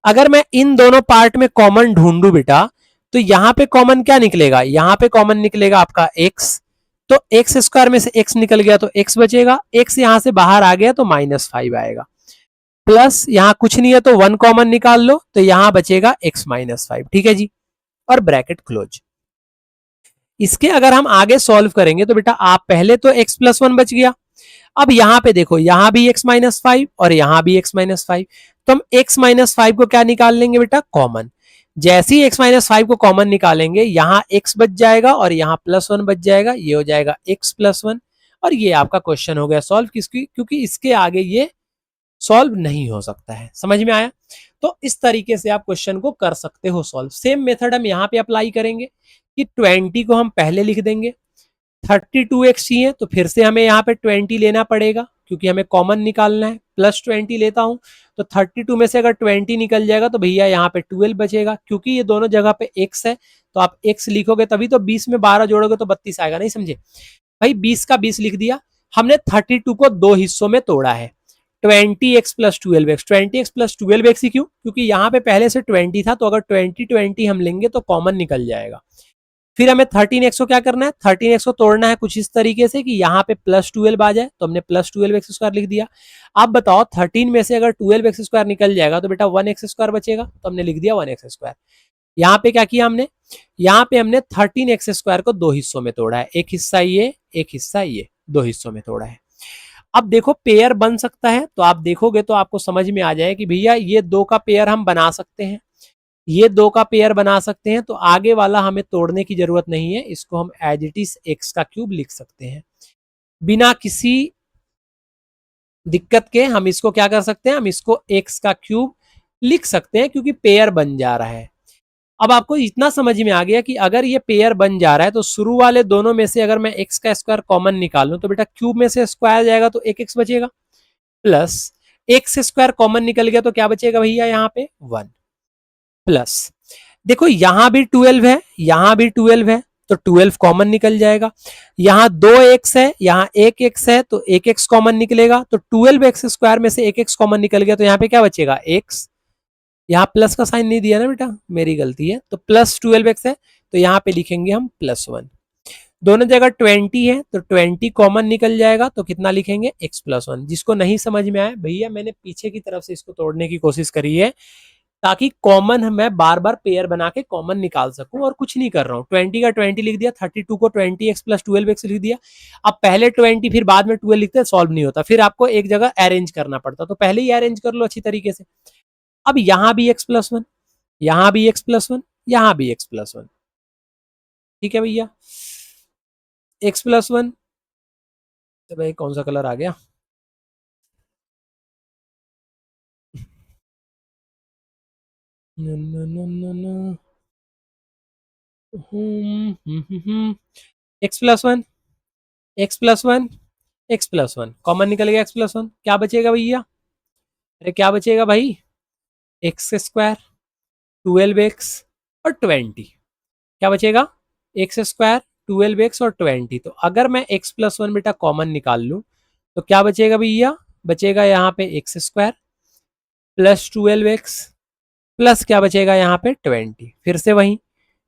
अगर मैं इन दोनों पार्ट में कॉमन ढूंढू बेटा, तो यहां पे कॉमन क्या निकलेगा, यहां पे कॉमन निकलेगा आपका x। तो एक्स स्क्वायर में से x निकल गया तो x बचेगा, x यहां से बाहर आ गया तो -5 आएगा, प्लस यहां कुछ नहीं है तो 1 कॉमन निकाल लो, तो यहां बचेगा x-5। ठीक है जी, और ब्रैकेट क्लोज। इसके अगर हम आगे सॉल्व करेंगे तो बेटा आप पहले तो x+1 बच गया। अब यहां पे देखो, यहां भी x-5 और यहां भी x-5, तो हम x-5 को क्या निकाल लेंगे बेटा, कॉमन। जैसे ही x-5 को कॉमन निकालेंगे, यहां x बच जाएगा और यहां +1 बच जाएगा, ये हो जाएगा x+1। और ये आपका क्वेश्चन हो गया सॉल्व, किसकी, क्योंकि इसके आगे ये सॉल्व नहीं हो सकता है। समझ में आया? तो इस तरीके से आप क्वेश्चन को कर सकते हो सॉल्व। सेम मेथड हम यहाँ पे अप्लाई करेंगे कि 20 को हम पहले लिख देंगे, 32x चाहिए तो फिर से हमें यहाँ पे 20 लेना पड़ेगा, क्योंकि हमें कॉमन निकालना है। +20 लेता हूं तो 32 में से अगर 20 निकल जाएगा तो भैया यहाँ पे 12 बचेगा, क्योंकि ये दोनों जगह पे x है तो आप x लिखोगे तभी तो 20 में 12 जोड़ोगे तो 32 आएगा। नहीं समझे भाई? 20 का 20 लिख दिया। हमने 32 को दो हिस्सों में तोड़ा है, 20x + 12x। 20x + 12x ही क्यों? क्योंकि यहाँ पे पहले से 20 था, तो अगर 20 हम लेंगे तो कॉमन निकल जाएगा। फिर हमें 13x को क्या करना है, 13x को तोड़ना है कुछ इस तरीके से कि यहाँ पे +12 आ जाए, तो हमने +12x² लिख दिया। अब बताओ 13 में से अगर 12x² निकल जाएगा तो बेटा 1x² बचेगा, तो हमने लिख दिया 1x²। यहाँ पे क्या किया हमने, यहाँ पे हमने 13x² को दो हिस्सों में तोड़ा है, एक हिस्सा ये एक हिस्सा ये, दो हिस्सों में तोड़ा है। अब देखो पेयर बन सकता है, तो आप देखोगे तो आपको समझ में आ जाए कि भैया ये दो का पेयर हम बना सकते हैं, ये दो का पेयर बना सकते हैं, तो आगे वाला हमें तोड़ने की जरूरत नहीं है, इसको हम एज इट इज x³ लिख सकते हैं बिना किसी दिक्कत के। हम इसको क्या कर सकते हैं, हम इसको x³ लिख सकते हैं, क्योंकि पेयर बन जा रहा है। अब आपको इतना समझ में आ गया कि अगर ये पेयर बन जा रहा है तो शुरू वाले दोनों में से अगर मैं x का स्क्वायर कॉमन निकालूं तो बेटा क्यूब में से स्क्वायर जाएगा तो एक x बचेगा, प्लस x² कॉमन निकल गया तो क्या बचेगा भैया यहाँ पे 1, प्लस देखो यहां भी 12 है, यहां भी 12 है, तो 12 कॉमन निकल जाएगा। यहां 2x है, यहां 1x है, तो 1x कॉमन निकलेगा, तो 12x² में से 1x कॉमन निकल गया, तो यहाँ पे क्या बचेगा x। यहाँ प्लस का साइन नहीं दिया ना बेटा, मेरी गलती है, तो +12x है, तो यहाँ पे लिखेंगे हम +1। दोनों जगह 20 है तो 20 कॉमन निकल जाएगा, तो कितना लिखेंगे x+1। जिसको नहीं समझ में आया भैया, मैंने पीछे की तरफ से इसको तोड़ने की कोशिश करी है, ताकि कॉमन मैं बार बार पेयर बना के कॉमन निकाल सकूं, और कुछ नहीं कर रहा हूं। 20 का 20 लिख दिया, 32 को 20x + 12x लिख दिया। अब पहले 20 फिर बाद में 12 लिखते सॉल्व नहीं होता, फिर आपको एक जगह अरेंज करना पड़ता, तो पहले ही अरेंज कर लो अच्छी तरीके से। अब यहां भी x+1, यहां भी x+1, यहां भी x+1। ठीक है भैया, x+1। तो भाई कौन सा कलर आ गया, x+1, x+1, x+1 कॉमन निकल गया, x+1 क्या बचेगा भैया, अरे क्या बचेगा भाई, x², 12x और 20। क्या बचेगा, x², 12x और 20। तो अगर मैं x+1 बेटा कॉमन निकाल लूं तो क्या बचेगा भैया, बचेगा यहाँ पे x² + 12x प्लस क्या बचेगा यहाँ पे 20। फिर से वही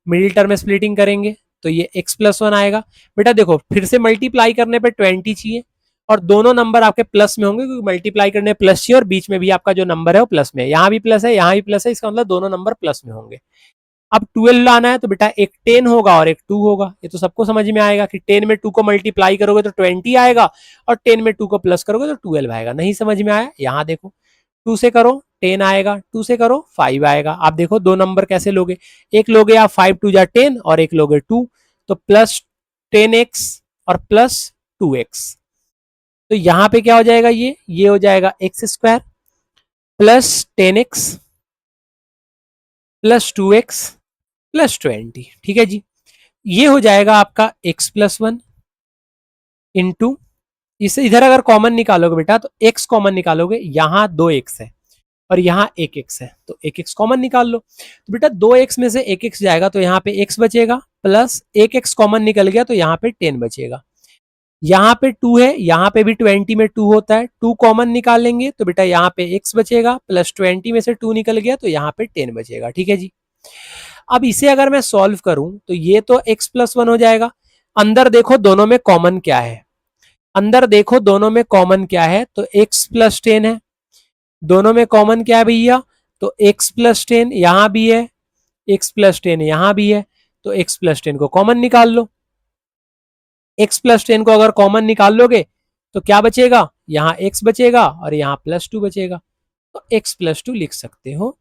मिडिल टर्म में स्प्लिटिंग करेंगे तो ये x+1 आएगा। बेटा देखो फिर से मल्टीप्लाई करने पे 20 चाहिए, और दोनों नंबर आपके प्लस में होंगे क्योंकि मल्टीप्लाई करने प्लस चाहिए और बीच में भी आपका जो नंबर है वो प्लस में है, यहाँ भी प्लस है यहाँ भी प्लस है, इसका मतलब दोनों नंबर प्लस में होंगे। अब 12 लाना है तो बेटा एक 10 होगा और एक 2 होगा, ये तो सबको समझ में आएगा कि 10 में 2 को मल्टीप्लाई करोगे तो 20 आएगा और 10 में 2 को प्लस करोगे तो 12 आएगा। नहीं समझ में आया, यहाँ देखो 2 से करो 10 आएगा, 2 से करो 5 आएगा। आप देखो दो नंबर कैसे लोगे, एक लोगे आप 5 2 जा 10 और एक लोगे 2, तो प्लस 10x और प्लस 2x। तो यहां पे क्या हो जाएगा, ये हो जाएगा x square plus 10x plus 2x plus 20। ठीक है जी, ये हो जाएगा आपका x प्लस 1 इंटू, इसे इधर अगर कॉमन निकालोगे बेटा तो x कॉमन निकालोगे, यहां 2x है और यहाँ एक x है तो एक x कॉमन निकाल लो। तो बेटा 2x में से एक x जाएगा तो यहाँ पे x बचेगा, प्लस एक x कॉमन निकल गया तो यहाँ पे 10 बचेगा। यहाँ पे 2 है, यहाँ पे भी 20 में 2 होता है, 2 कॉमन निकालेंगे तो बेटा यहाँ पे x बचेगा, प्लस 20 में से 2 निकल गया तो यहाँ पे 10 बचेगा। ठीक है जी, अब इसे अगर मैं सॉल्व करूं तो ये तो x प्लस 1 हो जाएगा। अंदर देखो दोनों में कॉमन क्या है, अंदर देखो दोनों में कॉमन क्या है, तो x प्लस 10 है। दोनों में कॉमन क्या है भैया, तो x प्लस 10 यहां भी है, x प्लस 10 यहां भी है, तो x प्लस 10 को कॉमन निकाल लो। x प्लस 10 को अगर कॉमन निकाल लोगे तो क्या बचेगा, यहाँ x बचेगा और यहाँ प्लस 2 बचेगा, तो x प्लस 2 लिख सकते हो।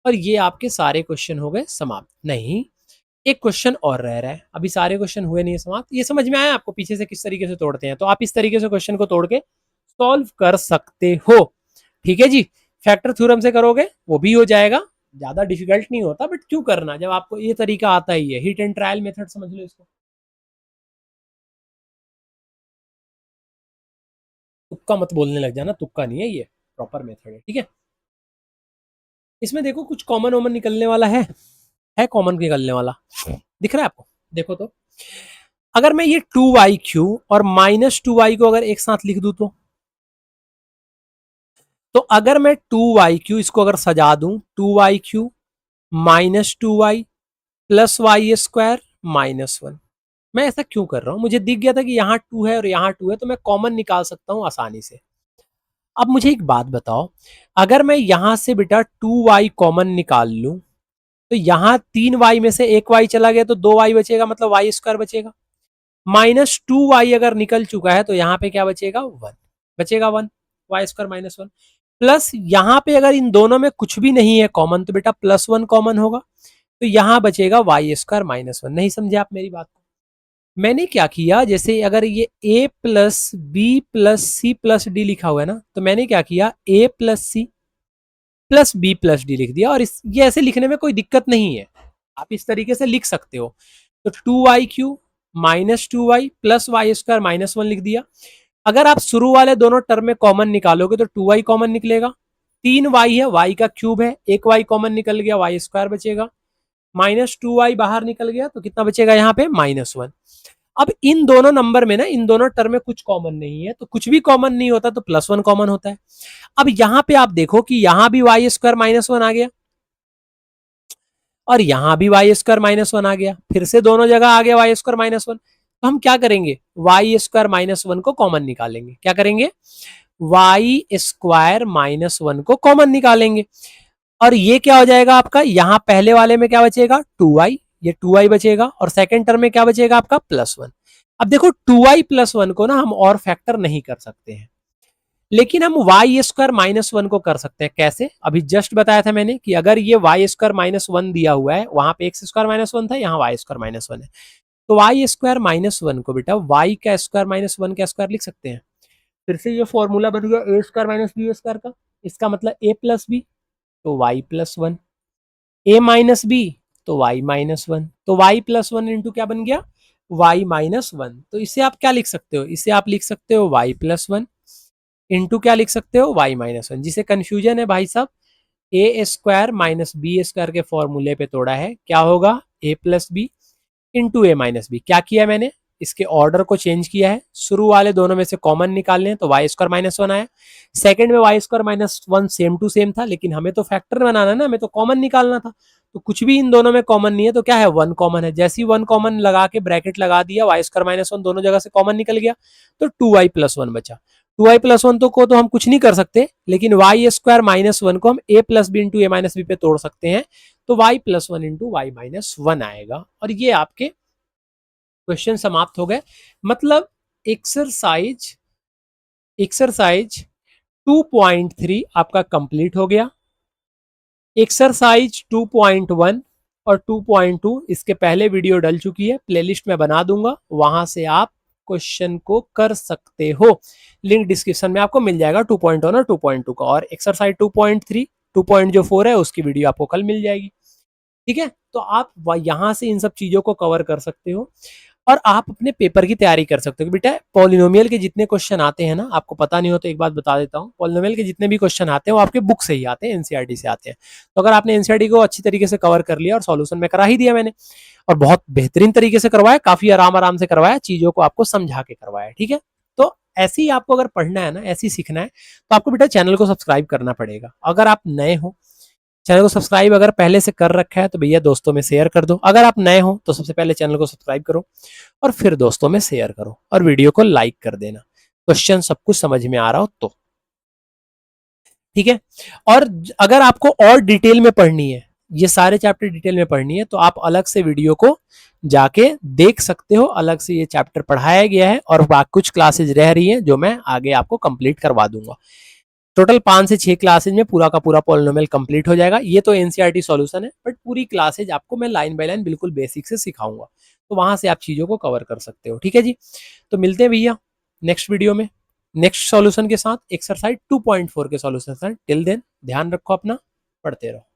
और ये आपके सारे क्वेश्चन हो गए समाप्त। नहीं, एक क्वेश्चन और रह रहा है, अभी सारे क्वेश्चन हुए नहीं समाप्त। ये समझ में आया आपको पीछे से किस तरीके से तोड़ते हैं, तो आप इस तरीके से क्वेश्चन को तोड़ के सॉल्व कर सकते हो। ठीक है जी, फैक्टर थ्योरम से करोगे वो भी हो जाएगा, ज्यादा डिफिकल्ट नहीं होता, बट क्यों करना जब आपको ये तरीका आता ही है। हिट एंड ट्रायल मेथड समझ लो इसको, तुक्का मत बोलने लग जाना, तुक्का नहीं है ये, प्रॉपर मेथड है। ठीक है, इसमें देखो कुछ कॉमन वॉमन निकलने वाला है कॉमन निकलने वाला, दिख रहा है आपको, देखो तो अगर मैं ये 2yq और माइनस 2y को अगर एक साथ लिख दूं तो अगर मैं 2yq इसको अगर सजा दूं, 2yq minus 2y plus Y square minus 1। मैं ऐसा क्यों कर रहा हूं, मुझे दिख गया था कि यहाँ 2 है और यहाँ 2 है तो मैं कॉमन निकाल सकता हूं आसानी से। अब मुझे एक बात बताओ, अगर मैं यहां से बेटा 2y कॉमन निकाल लूं तो यहाँ 3y में से एक y चला गया तो 2y बचेगा, मतलब वाई स्क्वायर बचेगा। माइनस 2y अगर निकल चुका है तो यहाँ पे क्या बचेगा, 1 बचेगा, 1 वाई स्क्वायर माइनस 1। प्लस यहाँ पे अगर इन दोनों में कुछ भी नहीं है कॉमन तो बेटा प्लस 1 कॉमन होगा, तो यहाँ बचेगा वाई स्क्वायर माइनस 1। नहीं समझे आप मेरी बात को, मैंने क्या किया, जैसे अगर ये a plus B plus C plus D लिखा हुआ है ना, तो मैंने क्या किया, a plus C plus B plus D लिख दिया। और ये ऐसे लिखने में कोई दिक्कत नहीं है, आप इस तरीके से लिख सकते हो। तो 2yq minus 2y plus Y square minus 1 लिख दिया। अगर आप शुरू वाले दोनों टर्म में कॉमन निकालोगे तो 2y कॉमन निकलेगा, 3y है, y का क्यूब है, एक y कॉमन निकल गया, वाई स्क्वायर बचेगा, माइनस 2y बाहर निकल गया तो कितना बचेगा यहाँ पे, माइनस 1। अब इन दोनों नंबर में ना, इन दोनों टर्म में कुछ कॉमन नहीं है, तो कुछ भी कॉमन नहीं होता तो प्लस 1 कॉमन होता है। अब यहां पे आप देखो कि यहां भी वाई स्क्वायर माइनस 1 आ गया और यहां भी वाई स्क्वायर माइनस 1 आ गया, फिर से दोनों जगह आ गया वाई स्क्वायर माइनस 1। तो हम क्या करेंगे, वाई स्क्वायर माइनस 1 को कॉमन निकालेंगे। क्या करेंगे, वाई स्क्वायर माइनस 1 को कॉमन निकालेंगे। और ये क्या हो जाएगा आपका, यहां पहले वाले में क्या बचेगा, 2y, ये 2y बचेगा, और सेकंड टर्म में क्या बचेगा आपका, प्लस 1। अब देखो 2y प्लस 1 को ना हम और फैक्टर नहीं कर सकते हैं, लेकिन हम वाई स्क्वायर माइनस 1 को कर सकते हैं। कैसे, अभी जस्ट बताया था मैंने कि अगर ये वाई स्क्वायर माइनस 1 दिया हुआ है, वहां पे एक्स स्क्वायर माइनस 1 था, यहाँ वाई स्क्वायर माइनस 1 है, तो वाई स्क्वायर माइनस 1 को बेटा वाई का स्क्वायर माइनस 1 का स्क्वायर लिख सकते हैं। फिर से ये फॉर्मूला बन गया ए स्क्वायर माइनस बी स्क्वायर का, इसका मतलब ए प्लस बी तो वाई प्लस 1, ए माइनस बी तो वाई माइनस 1, तो वाई प्लस 1 इंटू क्या बन गया, वाई माइनस 1। तो इसे आप क्या लिख सकते हो, इसे आप लिख सकते हो वाई प्लस 1 इंटू क्या लिख सकते हो, वाई माइनस 1। जिसे कंफ्यूजन है भाई साहब, ए स्क्वायर माइनस बी स्क्वायर के फॉर्मूले पे तोड़ा है, क्या होगा, ए plus B into A minus B. क्या किया मैंने, इसके ऑर्डर को चेंज किया है, शुरू वाले दोनों में से कॉमन निकालने हैं तो वाई स्क्वायर माइनस वन आया। सेकंड में Y square minus one same to same था, लेकिन हमें तो फैक्टर बनाना है ना, हमें तो कॉमन निकालना था। तो कुछ भी इन दोनों में कॉमन नहीं है तो क्या है, वन कॉमन है। जैसे ही वन कॉमन लगा के ब्रैकेट लगा दिया, वाई स्क्वायर माइनस वन दोनों जगह से कॉमन निकल गया, तो टू वाई प्लस वन बचा। टू वाई प्लस वन को तो हम कुछ नहीं कर सकते, लेकिन वाई स्क्वायर माइनस वन को हम A plus B into A minus B पे तोड़ सकते हैं, तो Y plus one into Y minus one आएगा। और ये आपके क्वेश्चन समाप्त हो गए। मतलब एक्सरसाइज एक्सरसाइज 2.3 आपका कंप्लीट हो गया। एक्सरसाइज 2.1 और 2.2 इसके पहले वीडियो डल चुकी है, प्लेलिस्ट में बना दूंगा, वहां से आप क्वेश्चन को कर सकते हो। लिंक डिस्क्रिप्शन में आपको मिल जाएगा 2.1 और 2.2 का। और एक्सरसाइज 2.3 2.4 है उसकी वीडियो आपको कल मिल जाएगी। ठीक है, तो आप यहां से इन सब चीजों को कवर कर सकते हो और आप अपने पेपर की तैयारी कर सकते हो। बेटा पॉलिनोमियल के जितने क्वेश्चन आते हैं ना, आपको पता नहीं हो तो एक बात बता देता हूँ, पॉलिनोमियल के जितने भी क्वेश्चन आते हैं वो आपके बुक से ही आते हैं, एनसीईआरटी से आते हैं। तो अगर आपने एनसीईआरटी को अच्छी तरीके से कवर कर लिया और सॉल्यूशन में करा ही दिया मैंने, और बहुत बेहतरीन तरीके से करवाया, काफी आराम से करवाया, चीजों को आपको समझा के करवाया। ठीक है, तो ऐसे ही आपको अगर पढ़ना है ना, ऐसे ही सीखना है, तो आपको बेटा चैनल को सब्सक्राइब करना पड़ेगा। अगर आप नए हो, चैनल को सब्सक्राइब अगर पहले से कर रखा है तो भैया दोस्तों में शेयर कर दो। अगर आप नए हो तो सबसे पहले चैनल को सब्सक्राइब करो और फिर दोस्तों में शेयर करो और वीडियो को लाइक कर देना, क्वेश्चन सब कुछ समझ में आ रहा हो तो। ठीक है, और अगर आपको और डिटेल में पढ़नी है, ये सारे चैप्टर डिटेल में पढ़नी है, तो आप अलग से वीडियो को जाके देख सकते हो, अलग से ये चैप्टर पढ़ाया गया है और कुछ क्लासेज रह रही हैं जो मैं आगे आपको कंप्लीट करवा दूंगा। टोटल 5 से 6 क्लासेज में पूरा का पूरा पॉलिनोमियल कंप्लीट हो जाएगा। ये तो एनसीईआरटी सॉल्यूशन है, बट पूरी क्लासेज आपको मैं लाइन बाय लाइन बिल्कुल बेसिक से सिखाऊंगा, तो वहां से आप चीजों को कवर कर सकते हो। ठीक है जी, तो मिलते हैं भैया नेक्स्ट वीडियो में नेक्स्ट सॉल्यूशन के साथ, एक्सरसाइज 2.4 के सॉल्यूशन के साथ। टिल देन ध्यान रखो अपना, पढ़ते रहो।